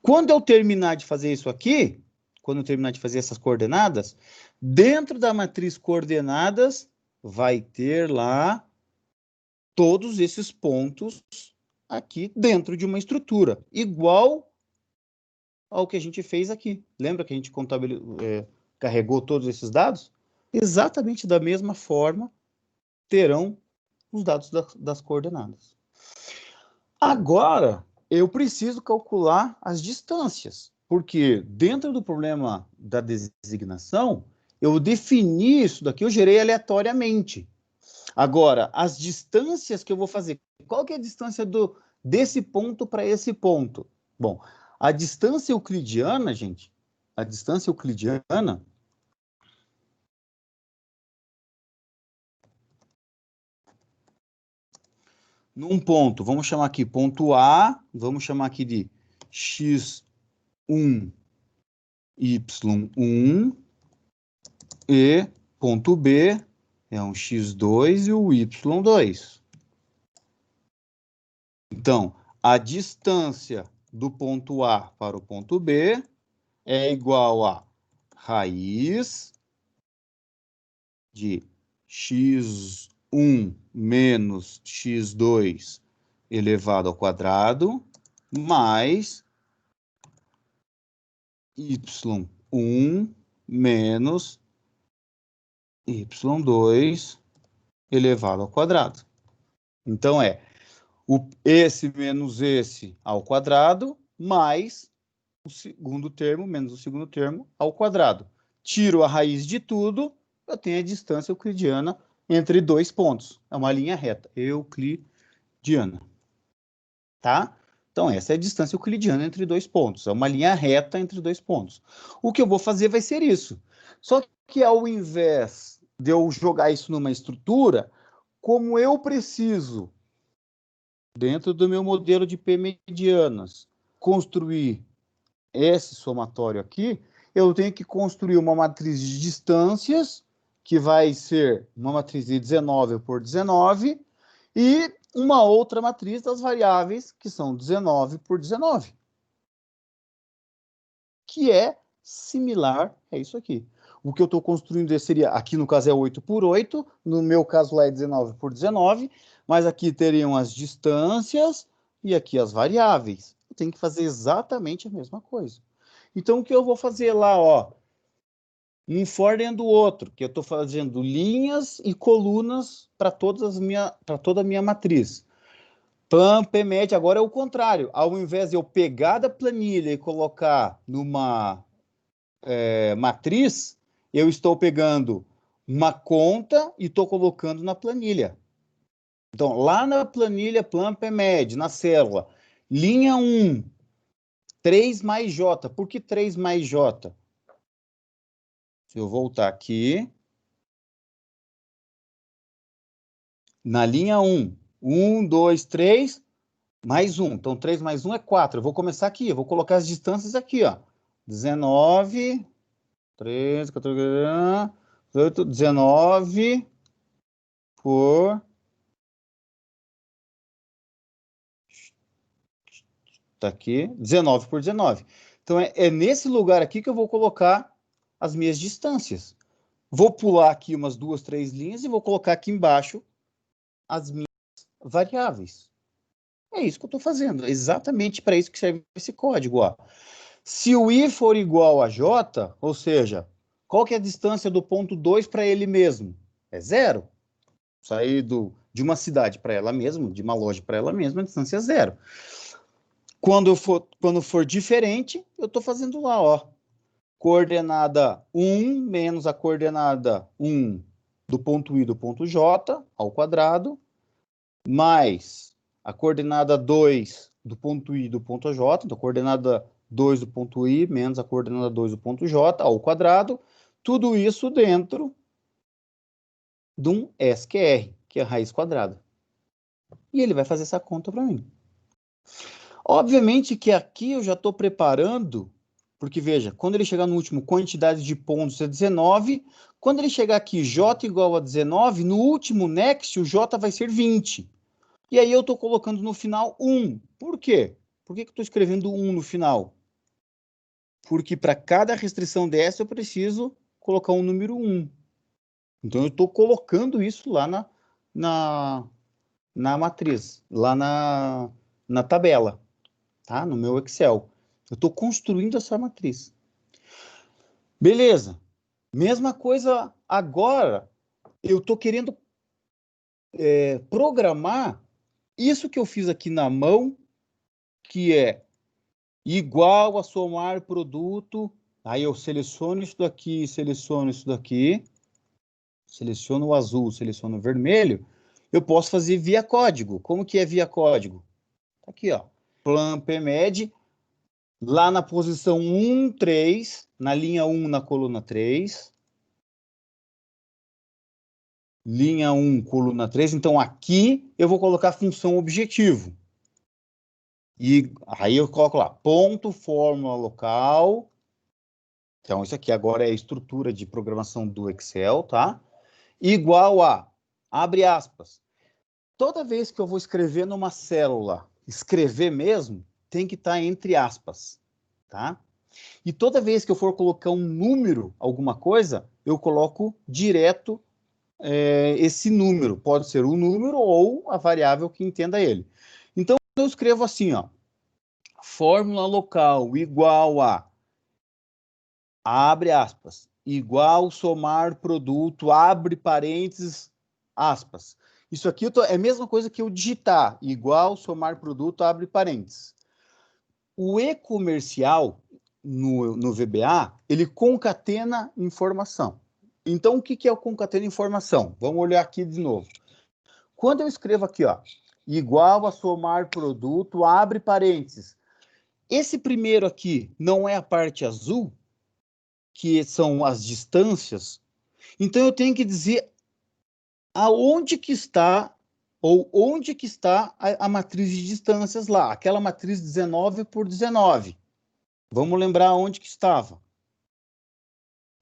Quando eu terminar de fazer isso aqui, quando eu terminar de fazer essas coordenadas, dentro da matriz coordenadas, vai ter lá todos esses pontos aqui dentro de uma estrutura, igual ao que a gente fez aqui. Lembra que a gente carregou todos esses dados? Exatamente da mesma forma terão os dados das coordenadas. Agora, eu preciso calcular as distâncias, porque dentro do problema da designação, eu defini isso daqui, eu gerei aleatoriamente. Agora, as distâncias que eu vou fazer, qual que é a distância desse ponto para esse ponto? Bom, a distância euclidiana, gente, a distância euclidiana, num ponto, vamos chamar aqui ponto A, vamos chamar aqui de x1, y1, e ponto B é um x2 e o y2. Então, a distância do ponto A para o ponto B é igual a raiz de x1 menos x2 elevado ao quadrado, mais y1 menos y2 elevado ao quadrado. Então, esse menos esse ao quadrado, mais o segundo termo menos o segundo termo ao quadrado. Tiro a raiz de tudo, eu tenho a distância euclidiana entre dois pontos. É uma linha reta, euclidiana. Tá? Então, essa é a distância euclidiana entre dois pontos. É uma linha reta entre dois pontos. O que eu vou fazer vai ser isso. Só que ao invés de eu jogar isso numa estrutura, como eu preciso, dentro do meu modelo de P-medianas, construir esse somatório aqui, eu tenho que construir uma matriz de distâncias, que vai ser uma matriz de 19 por 19, e uma outra matriz das variáveis, que são 19 por 19. Que é similar a isso aqui. o que eu estou construindo seria, aqui no caso é 8 por 8, no meu caso lá é 19 por 19, mas aqui teriam as distâncias e aqui as variáveis. Eu tenho que fazer exatamente a mesma coisa. Então, o que eu vou fazer lá, ó, um for dentro do outro, que eu estou fazendo linhas e colunas para toda a minha matriz. PAM, PMED, agora é o contrário. Ao invés de eu pegar da planilha e colocar numa matriz, eu estou pegando uma conta e estou colocando na planilha. Então, lá na planilha PAM, PMED, na célula, linha 1, 3 mais J. Por que 3 mais J? Se eu voltar aqui, na linha 1, 1, 2, 3, mais 1. Então, 3 mais 1 é 4. Eu vou começar aqui, eu vou colocar as distâncias aqui, ó. 19, 13, 14, 18, 19 por... Tá aqui, 19 por 19. Então, é nesse lugar aqui que eu vou colocar as minhas distâncias. Vou pular aqui umas 2, 3 linhas e vou colocar aqui embaixo as minhas variáveis. É isso que eu estou fazendo. É exatamente para isso que serve esse código, ó. Se o i for igual a j, ou seja, qual que é a distância do ponto 2 para ele mesmo? É 0. Sair de uma cidade para ela mesma, de uma loja para ela mesma, a distância é 0. Quando for diferente, eu estou fazendo lá, ó. Coordenada 1 menos a coordenada 1 do ponto i do ponto j ao quadrado, mais a coordenada 2 do ponto i do ponto j, então a coordenada 2 do ponto i menos a coordenada 2 do ponto j ao quadrado, tudo isso dentro de um SQR, que é a raiz quadrada. E ele vai fazer essa conta para mim. Obviamente que aqui eu já estou preparando, porque veja, quando ele chegar no último, quantidade de pontos é 19, quando ele chegar aqui, j igual a 19, no último next, o j vai ser 20. E aí eu estou colocando no final 1. Por quê? Por que eu estou escrevendo 1 no final? Porque para cada restrição dessa eu preciso colocar um número 1. Então eu estou colocando isso lá na matriz, lá na tabela, tá? No meu Excel. Eu estou construindo essa matriz. Beleza. Mesma coisa agora, eu estou querendo programar isso que eu fiz aqui na mão, que é igual a somar produto. Aí eu seleciono isso daqui, seleciono isso daqui, seleciono o azul, seleciono o vermelho. Eu posso fazer via código. Como que é via código? Aqui, ó. Plan PMED, lá na posição 1, 3, na linha 1, na coluna 3. Linha 1, coluna 3. Então, aqui eu vou colocar a função objetivo. E aí eu coloco lá, ponto, fórmula local. Então, isso aqui agora é a estrutura de programação do Excel, tá? Igual a, abre aspas. Toda vez que eu vou escrever numa célula, escrever mesmo, tem que estar entre aspas, tá? E toda vez que eu for colocar um número, alguma coisa, eu coloco direto esse número. Pode ser o número ou a variável que entenda ele. Então, eu escrevo assim, ó. Fórmula local igual a, abre aspas, igual somar produto, abre parênteses, aspas. Isso aqui é a mesma coisa que eu digitar, igual somar produto, abre parênteses. O e-comercial, no VBA, ele concatena informação. Então, o que é o concatena informação? Vamos olhar aqui de novo. Quando eu escrevo aqui, ó, igual a somar produto, abre parênteses. Esse primeiro aqui não é a parte azul, que são as distâncias. Então, eu tenho que dizer aonde que está, ou onde que está a matriz de distâncias lá. Aquela matriz 19 por 19. Vamos lembrar onde que estava.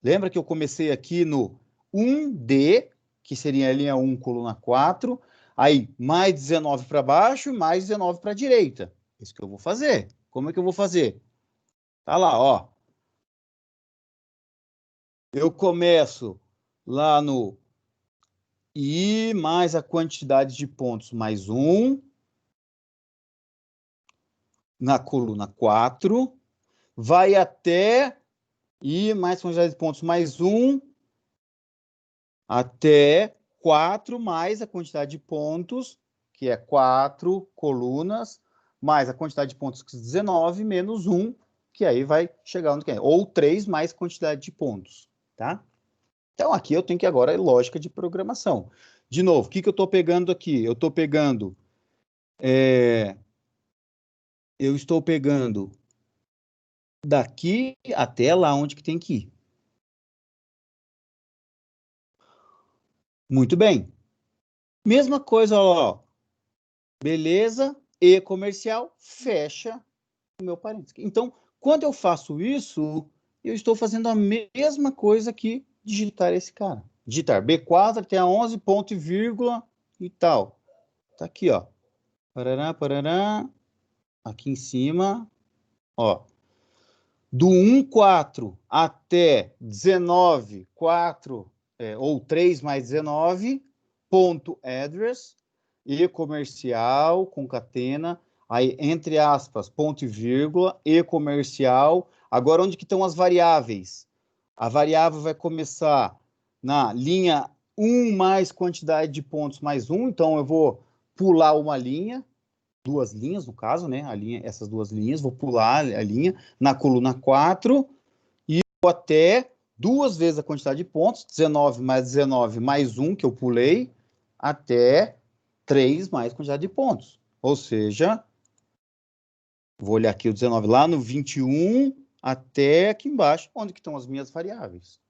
Lembra que eu comecei aqui no 1D, que seria a linha 1, coluna 4, aí mais 19 para baixo, mais 19 para a direita. Isso que eu vou fazer. Como é que eu vou fazer? Tá lá, ó. Eu começo lá no I mais a quantidade de pontos mais 1, na coluna 4, vai até I mais quantidade de pontos mais 1, até 4 mais a quantidade de pontos, que é 4 colunas, mais a quantidade de pontos 19, menos 1, que aí vai chegar onde quer. Ou 3 mais quantidade de pontos, tá? Então, aqui eu tenho que agora lógica de programação. De novo, o que eu estou pegando aqui? Eu estou pegando... eu estou pegando daqui até lá onde que tem que ir. Muito bem. Mesma coisa, ó. Beleza, e comercial, fecha o meu parênteses. Então, quando eu faço isso, eu estou fazendo a mesma coisa que digitar esse cara. Digitar B4 até a 11 ponto e vírgula e tal. Tá aqui, ó. Parará, parará. Aqui em cima, ó. Do 1,4 até 19,4, ou 3 mais 19, ponto address, e comercial, concatena, aí, entre aspas, ponto e vírgula, e comercial. Agora, onde que estão as variáveis? A variável vai começar na linha 1 mais quantidade de pontos mais 1, então eu vou pular uma linha, duas linhas, no caso, né? A linha, essas duas linhas, vou pular a linha na coluna 4 e vou até duas vezes a quantidade de pontos, 19 mais 19 mais 1 que eu pulei, até 3 mais quantidade de pontos. Ou seja, vou olhar aqui o 19 lá no 21 até aqui embaixo, onde que estão as minhas variáveis.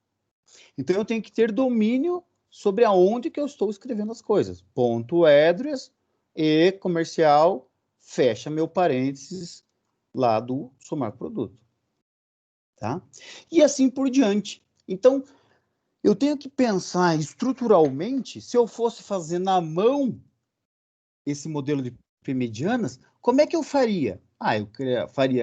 Então, eu tenho que ter domínio sobre aonde que eu estou escrevendo as coisas. Ponto address e comercial, fecha meu parênteses lá do somar produto. Tá? E assim por diante. Então, eu tenho que pensar estruturalmente, se eu fosse fazer na mão esse modelo de p-medianas, como é que eu faria? Eu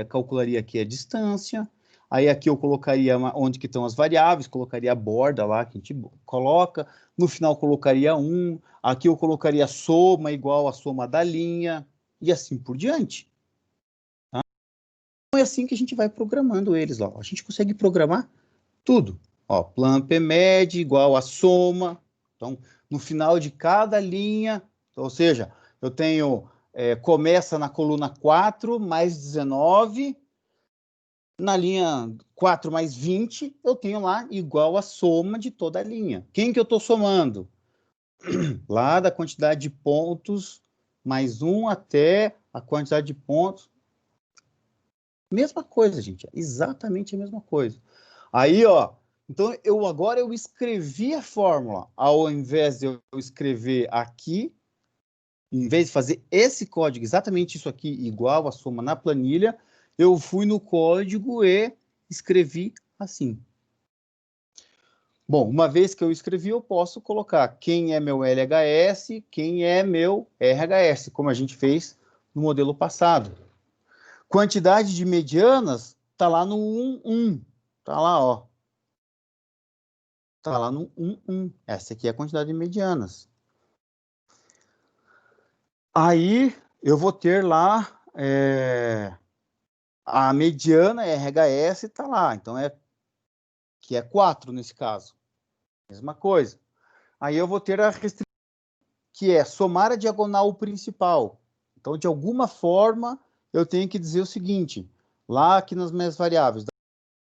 calcularia aqui a distância, aí aqui eu colocaria onde que estão as variáveis, colocaria a borda lá que a gente coloca, no final colocaria 1, aqui eu colocaria a soma igual a soma da linha, e assim por diante. Tá? Então é assim que a gente vai programando eles lá. A gente consegue programar tudo. Ó, plan PMED igual a soma. Então, no final de cada linha, ou seja, eu tenho, começa na coluna 4 mais 19, na linha 4 mais 20, eu tenho lá igual a soma de toda a linha. Quem que eu estou somando? Lá da quantidade de pontos mais 1 até a quantidade de pontos. Mesma coisa, gente, exatamente a mesma coisa. Aí, ó, então agora eu escrevi a fórmula, ao invés de eu escrever aqui, em vez de fazer esse código, exatamente isso aqui, igual a soma na planilha, eu fui no código e escrevi assim. Bom, uma vez que eu escrevi, eu posso colocar quem é meu LHS, quem é meu RHS, como a gente fez no modelo passado. Quantidade de medianas está lá no 1,1. Está lá, ó. Está lá no 1,1. Essa aqui é a quantidade de medianas. Aí eu vou ter lá a mediana RHS está lá. Então que é 4 nesse caso. Mesma coisa. Aí eu vou ter a restrição, que é somar a diagonal principal. Então, de alguma forma, eu tenho que dizer o seguinte, lá aqui nas minhas variáveis,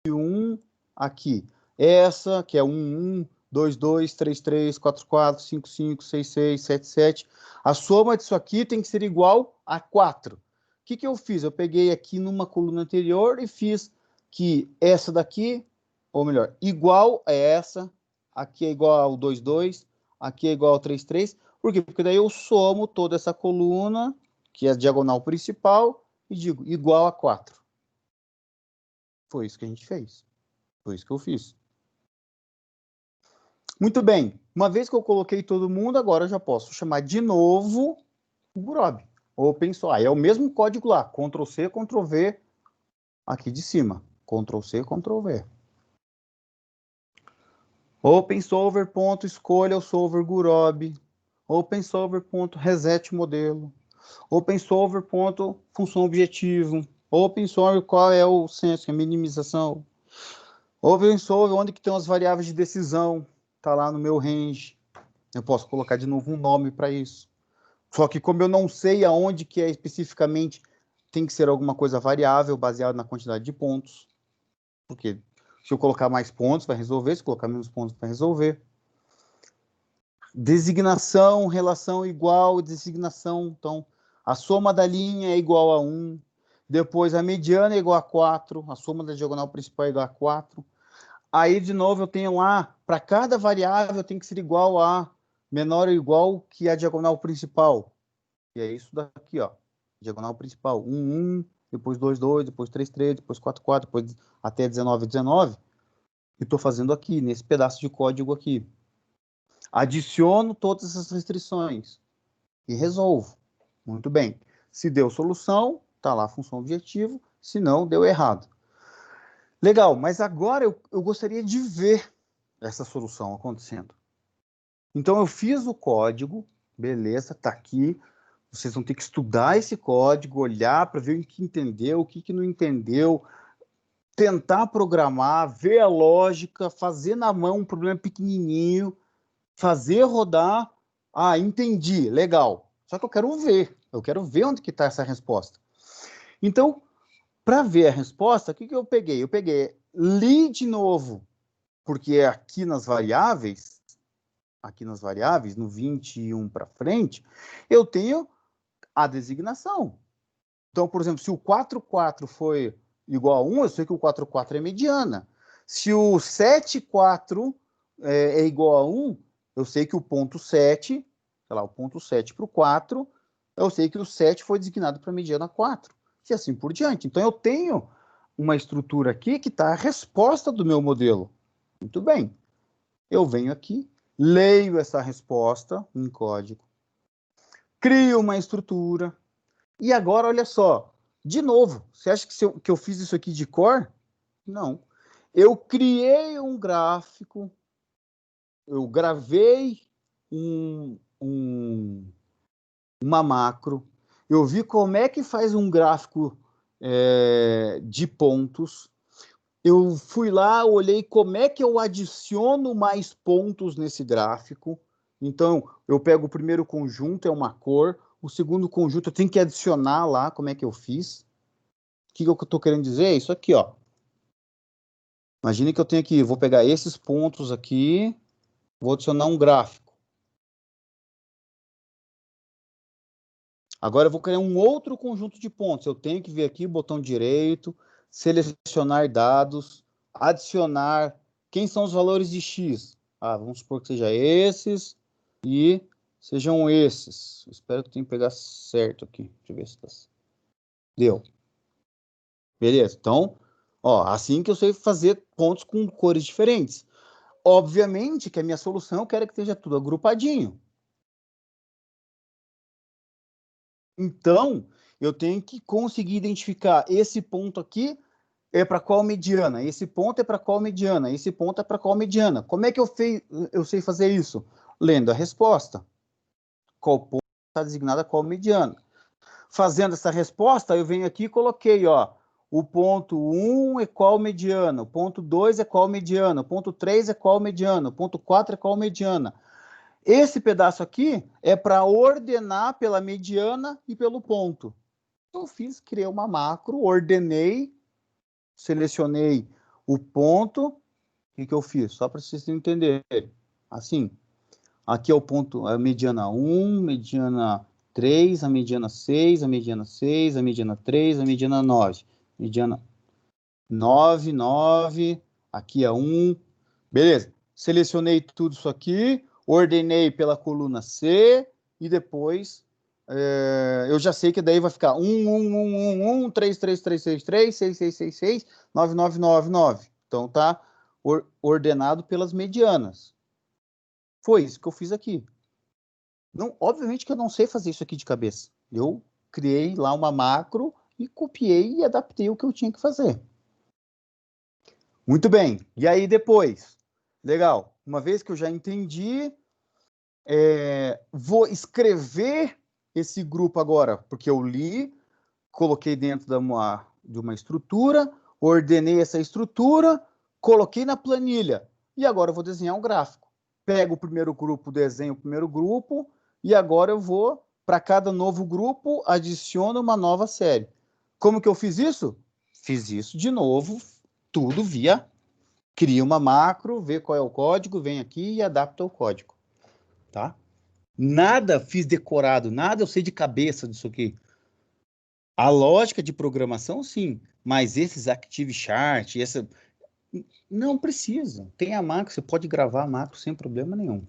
1 aqui, essa que é 1, 1, 2, 2, 3, 3, 4, 4, 5, 5, 6, 6, 7, 7. A soma disso aqui tem que ser igual a 4. O que eu fiz? Eu peguei aqui numa coluna anterior e fiz que essa daqui, ou melhor, igual a essa, aqui é igual ao 2, 2, aqui é igual ao 3, 3. Por quê? Porque daí eu somo toda essa coluna, que é a diagonal principal, e digo igual a 4. Foi isso que a gente fez. Foi isso que eu fiz. Muito bem. Uma vez que eu coloquei todo mundo, agora eu já posso chamar de novo o Grob. OpenSource. É o mesmo código lá. Ctrl+C, Ctrl+V aqui de cima. Ctrl+C, Ctrl+V. OpenSolver.escolha o solver Gurobi, OpenSolver.reset modelo, OpenSolver.função objetivo, OpenSolver qual é o senso, a minimização, OpenSolver onde que tem as variáveis de decisão, tá lá no meu range, eu posso colocar de novo um nome para isso. Só que como eu não sei aonde que é especificamente, tem que ser alguma coisa variável baseada na quantidade de pontos, porque se eu colocar mais pontos vai resolver, se colocar menos pontos vai resolver. Designação, relação igual, designação, então a soma da linha é igual a 1, depois a mediana é igual a 4, a soma da diagonal principal é igual a 4. Aí, de novo, eu tenho lá, para cada variável tem que ser igual a menor ou igual que a diagonal principal. E é isso daqui, ó. Diagonal principal, 1, 1, depois 2, 2, depois 3, 3, depois 4, 4, depois até 19, 19. E estou fazendo aqui, nesse pedaço de código aqui. Adiciono todas essas restrições e resolvo. Muito bem. Se deu solução, está lá a função objetivo. Se não, deu errado. Legal, mas agora eu gostaria de ver essa solução acontecendo. Então, eu fiz o código, beleza, está aqui. Vocês vão ter que estudar esse código, olhar para ver o que entendeu, o que não entendeu, tentar programar, ver a lógica, fazer na mão um problema pequenininho, fazer rodar. Ah, entendi, legal. Só que eu quero ver onde que está essa resposta. Então, para ver a resposta, o que eu peguei? Eu peguei, li de novo, porque é aqui nas variáveis, no 21 para frente, eu tenho a designação. Então, por exemplo, se o 4, 4 foi igual a 1, eu sei que o 4, 4 é mediana. Se o 7, 4 é igual a 1, eu sei que o ponto 7, sei lá, o ponto 7 para o 4, eu sei que o 7 foi designado para a mediana 4, e assim por diante. Então, eu tenho uma estrutura aqui que está a resposta do meu modelo. Muito bem. Eu venho aqui, leio essa resposta em código, crio uma estrutura, e agora, olha só, de novo, você acha que eu fiz isso aqui de cor? Não. Eu criei um gráfico, eu gravei uma macro, eu vi como é que faz um gráfico de pontos, eu fui lá, olhei como é que eu adiciono mais pontos nesse gráfico. Então, eu pego o primeiro conjunto, é uma cor, o segundo conjunto eu tenho que adicionar lá como é que eu fiz. O que eu estou querendo dizer? É isso aqui, ó. Imagine que eu tenho aqui, vou pegar esses pontos aqui, vou adicionar um gráfico. Agora eu vou criar um outro conjunto de pontos. Eu tenho que vir aqui, botão direito, selecionar dados, adicionar. Quem são os valores de x? Ah, vamos supor que seja esses e sejam esses. Espero que eu tenha que pegar certo aqui. Deixa eu ver se tá... Deu. Beleza. Então, ó, assim que eu sei fazer pontos com cores diferentes. Obviamente que a minha solução eu quero que esteja tudo agrupadinho. Então, eu tenho que conseguir identificar esse ponto aqui é para qual mediana, esse ponto é para qual mediana, esse ponto é para qual mediana. Como é que eu sei fazer isso? Lendo a resposta. Qual ponto está designado a qual mediana. Fazendo essa resposta, eu venho aqui e coloquei, ó, o ponto 1 é qual mediana, o ponto 2 é qual mediana, o ponto 3 é qual mediana, o ponto 4 é qual mediana. Esse pedaço aqui é para ordenar pela mediana e pelo ponto. Eu criei uma macro, ordenei, selecionei o ponto. O que eu fiz? Só para vocês entenderem. Assim, aqui é o ponto, a mediana 1, mediana 3, a mediana 6, a mediana 6, a mediana 3, a mediana 9. Mediana 9, 9, aqui é 1. Beleza. Selecionei tudo isso aqui, ordenei pela coluna C e depois eu já sei que daí vai ficar 1, 1, 1, 1, 1, 3, 3, 3, 6, 3, 6, 6, 6, 6, 9, 9, 9, 9. Então tá ordenado pelas medianas. Foi isso que eu fiz aqui. Não, obviamente que eu não sei fazer isso aqui de cabeça. Eu criei lá uma macro e copiei e adaptei o que eu tinha que fazer. Muito bem. E aí depois? Legal. uma vez que eu já entendi, vou escrever esse grupo agora, porque eu li, coloquei dentro de uma estrutura, ordenei essa estrutura, coloquei na planilha, e agora eu vou desenhar um gráfico. Pego o primeiro grupo, desenho o primeiro grupo, e agora eu vou, para cada novo grupo, adiciono uma nova série. Como que eu fiz isso? Fiz isso de novo, tudo via, cria uma macro, vê qual é o código, vem aqui e adapta o código, tá? Nada fiz decorado, nada eu sei de cabeça disso aqui. A lógica de programação, sim, mas esses Active Chart, não precisa. Tem a macro, você pode gravar a macro sem problema nenhum.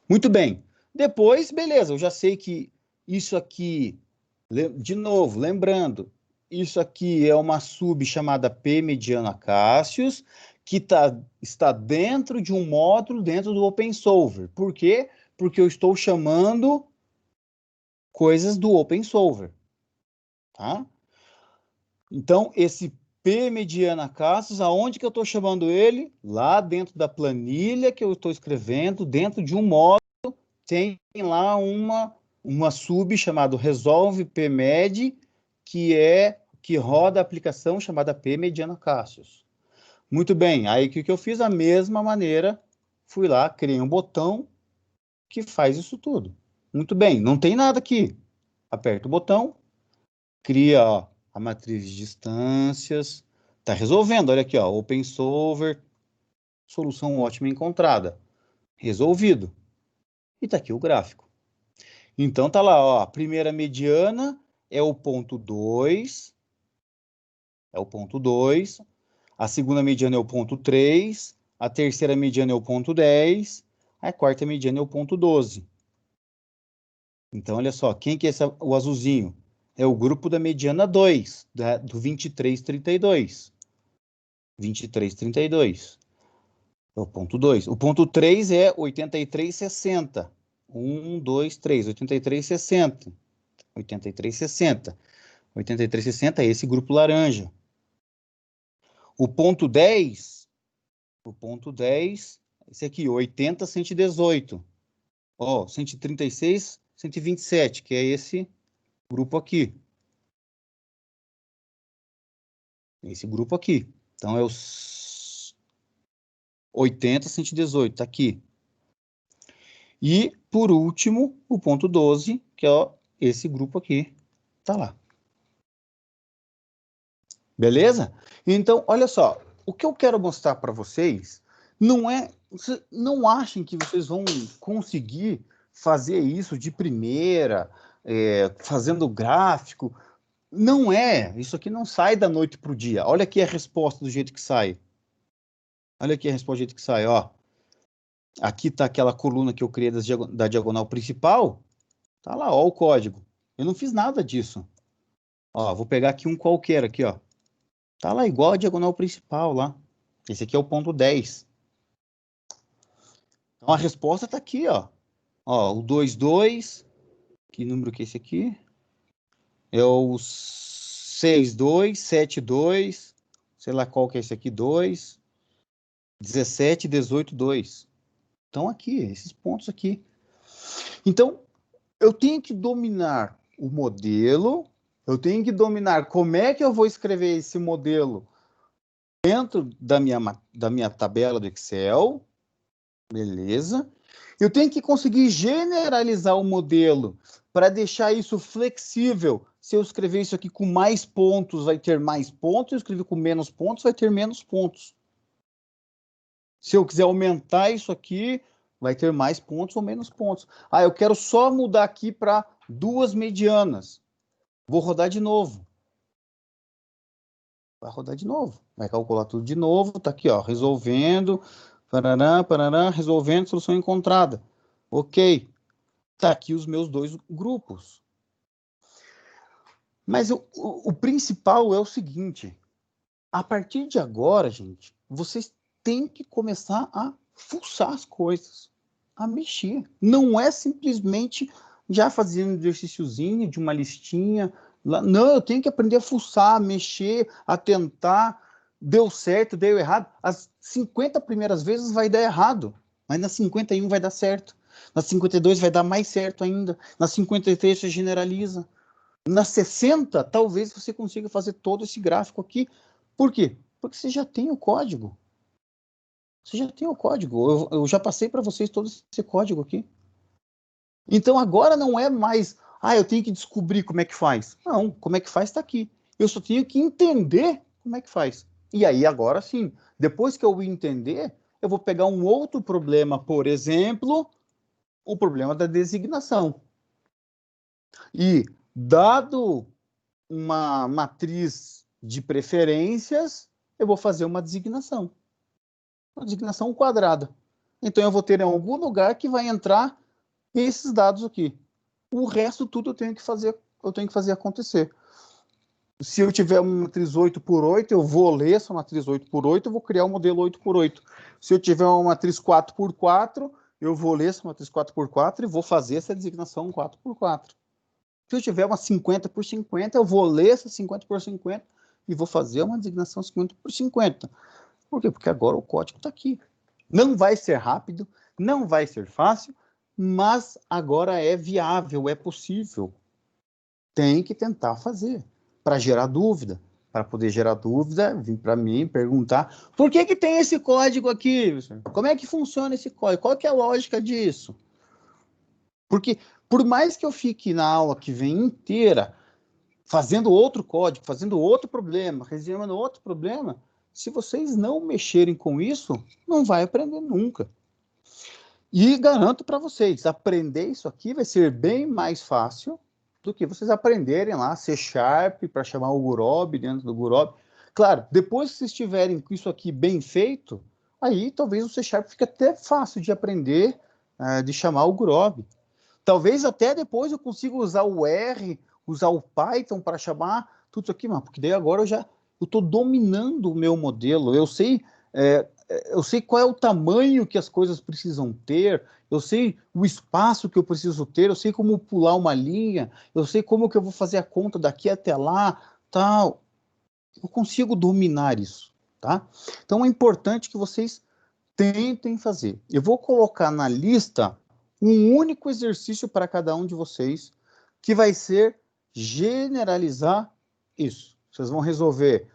Muito bem. Depois, beleza, eu já sei que isso aqui, de novo, lembrando, isso aqui é uma sub chamada P mediana Cassius, que está dentro de um módulo dentro do OpenSolver. Por quê? Porque eu estou chamando coisas do OpenSolver. Tá? Então, esse P mediana Cassius, aonde que eu estou chamando ele? Lá dentro da planilha que eu estou escrevendo, dentro de um módulo, tem lá uma sub chamada Resolve PMed, que roda a aplicação chamada P mediana Cassius. Muito bem, aí o que eu fiz? Da mesma maneira, fui lá, criei um botão que faz isso tudo. Muito bem, não tem nada aqui. Aperta o botão, cria a matriz de distâncias, está resolvendo, olha aqui, OpenSolver, solução ótima encontrada, resolvido. E está aqui o gráfico. Então tá lá, a primeira mediana é o ponto 2, a segunda mediana é o ponto 3, a terceira mediana é o ponto 10, a quarta mediana é o ponto 12. Então, olha só, quem que é o azulzinho? É o grupo da mediana 2, do 2332. 2332. É o ponto 2. O ponto 3 é 8360. 1, 2, 3. 8360. 8360. 8360 é esse grupo laranja. O ponto 10, esse aqui, 80, 118. 136, 127, que é esse grupo aqui. Esse grupo aqui. Então, é os 80, 118, tá aqui. E, por último, o ponto 12, que é esse grupo aqui, tá lá. Beleza? Então, olha só, o que eu quero mostrar para vocês não achem que vocês vão conseguir fazer isso de primeira, fazendo gráfico. Não é, isso aqui não sai da noite para o dia. Olha aqui a resposta do jeito que sai. Olha aqui a resposta do jeito que sai, ó. Aqui está aquela coluna que eu criei da diagonal principal. Tá lá, ó, o código. Eu não fiz nada disso. Ó, vou pegar aqui um qualquer aqui, ó. Tá lá igual a diagonal principal lá. Esse aqui é o ponto 10. Então a resposta tá aqui, ó. Ó, o 22. Que número que é esse aqui? É o 62, 72. Sei lá qual que é esse aqui, 2. 17, 18, 2. Então aqui, esses pontos aqui. Então, eu tenho que dominar o modelo, eu tenho que dominar como é que eu vou escrever esse modelo dentro da minha tabela do Excel, beleza? Eu tenho que conseguir generalizar o modelo para deixar isso flexível. Se eu escrever isso aqui com mais pontos, vai ter mais pontos. Se eu escrever com menos pontos, vai ter menos pontos. Se eu quiser aumentar isso aqui, vai ter mais pontos ou menos pontos. Ah, eu quero só mudar aqui para 2 medianas. Vou rodar de novo. Vai rodar de novo. Vai calcular tudo de novo. Tá aqui, ó, resolvendo. Parará, parará, resolvendo, solução encontrada. Ok. Tá aqui os meus 2 grupos. Mas o principal é o seguinte. A partir de agora, gente, vocês têm que começar a fuçar as coisas, a mexer. Não é simplesmente já fazendo um exercíciozinho de uma listinha. Não, eu tenho que aprender a fuçar, a mexer, a tentar. Deu certo, deu errado. As 50 primeiras vezes vai dar errado. Mas na 51 vai dar certo. Na 52 vai dar mais certo ainda. Na 53 você generaliza. Na 60, talvez você consiga fazer todo esse gráfico aqui. Por quê? Porque você já tem o código. Você já tem o código. Eu já passei para vocês todo esse código aqui. Então agora não é mais, eu tenho que descobrir como é que faz. Não, como é que faz está aqui. Eu só tenho que entender como é que faz. E aí agora sim, depois que eu entender, eu vou pegar um outro problema, por exemplo, o problema da designação. E dado uma matriz de preferências, eu vou fazer uma designação quadrada. Então eu vou ter em algum lugar que vai entrar esses dados aqui. O resto tudo eu tenho que fazer acontecer. Se eu tiver uma matriz 8 por 8, eu vou ler essa matriz 8 por 8, eu vou criar um modelo 8 por 8. Se eu tiver uma matriz 4 por 4, eu vou ler essa matriz 4 por 4 e vou fazer essa designação 4 por 4. Se eu tiver uma 50 por 50, eu vou ler essa 50 por 50 e vou fazer uma designação 50 por 50. Por quê? Porque agora o código está aqui. Não vai ser rápido, não vai ser fácil, mas agora é viável, é possível. Tem que tentar fazer, para gerar dúvida. Para poder gerar dúvida, vir para mim perguntar, por que tem esse código aqui? Como é que funciona esse código? Qual que é a lógica disso? Porque, por mais que eu fique na aula que vem inteira, fazendo outro código, fazendo outro problema, resolvendo outro problema, se vocês não mexerem com isso, não vai aprender nunca. E garanto para vocês, aprender isso aqui vai ser bem mais fácil do que vocês aprenderem lá C# para chamar o Gurob dentro do Gurob. Claro, depois que vocês tiverem com isso aqui bem feito, aí talvez o C# fique até fácil de aprender, de chamar o Gurob. Talvez até depois eu consiga usar o R, usar o Python para chamar tudo isso aqui, mas porque daí agora eu estou dominando o meu modelo, eu sei qual é o tamanho que as coisas precisam ter, eu sei o espaço que eu preciso ter, eu sei como pular uma linha, eu sei como que eu vou fazer a conta daqui até lá, tal. Eu consigo dominar isso, tá? Então é importante que vocês tentem fazer. Eu vou colocar na lista um único exercício para cada um de vocês, que vai ser generalizar isso. Vocês vão resolver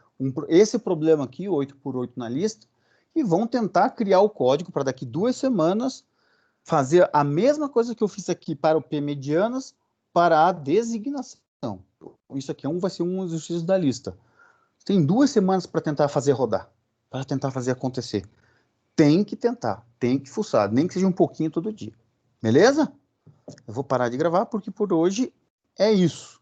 esse problema aqui, 8 por 8 na lista, e vão tentar criar o código para daqui 2 semanas fazer a mesma coisa que eu fiz aqui para o P-medianas, para a designação. Isso aqui vai ser um exercício da lista. Tem 2 semanas para tentar fazer rodar, para tentar fazer acontecer. Tem que tentar, tem que fuçar, nem que seja um pouquinho todo dia. Beleza? Eu vou parar de gravar porque por hoje é isso.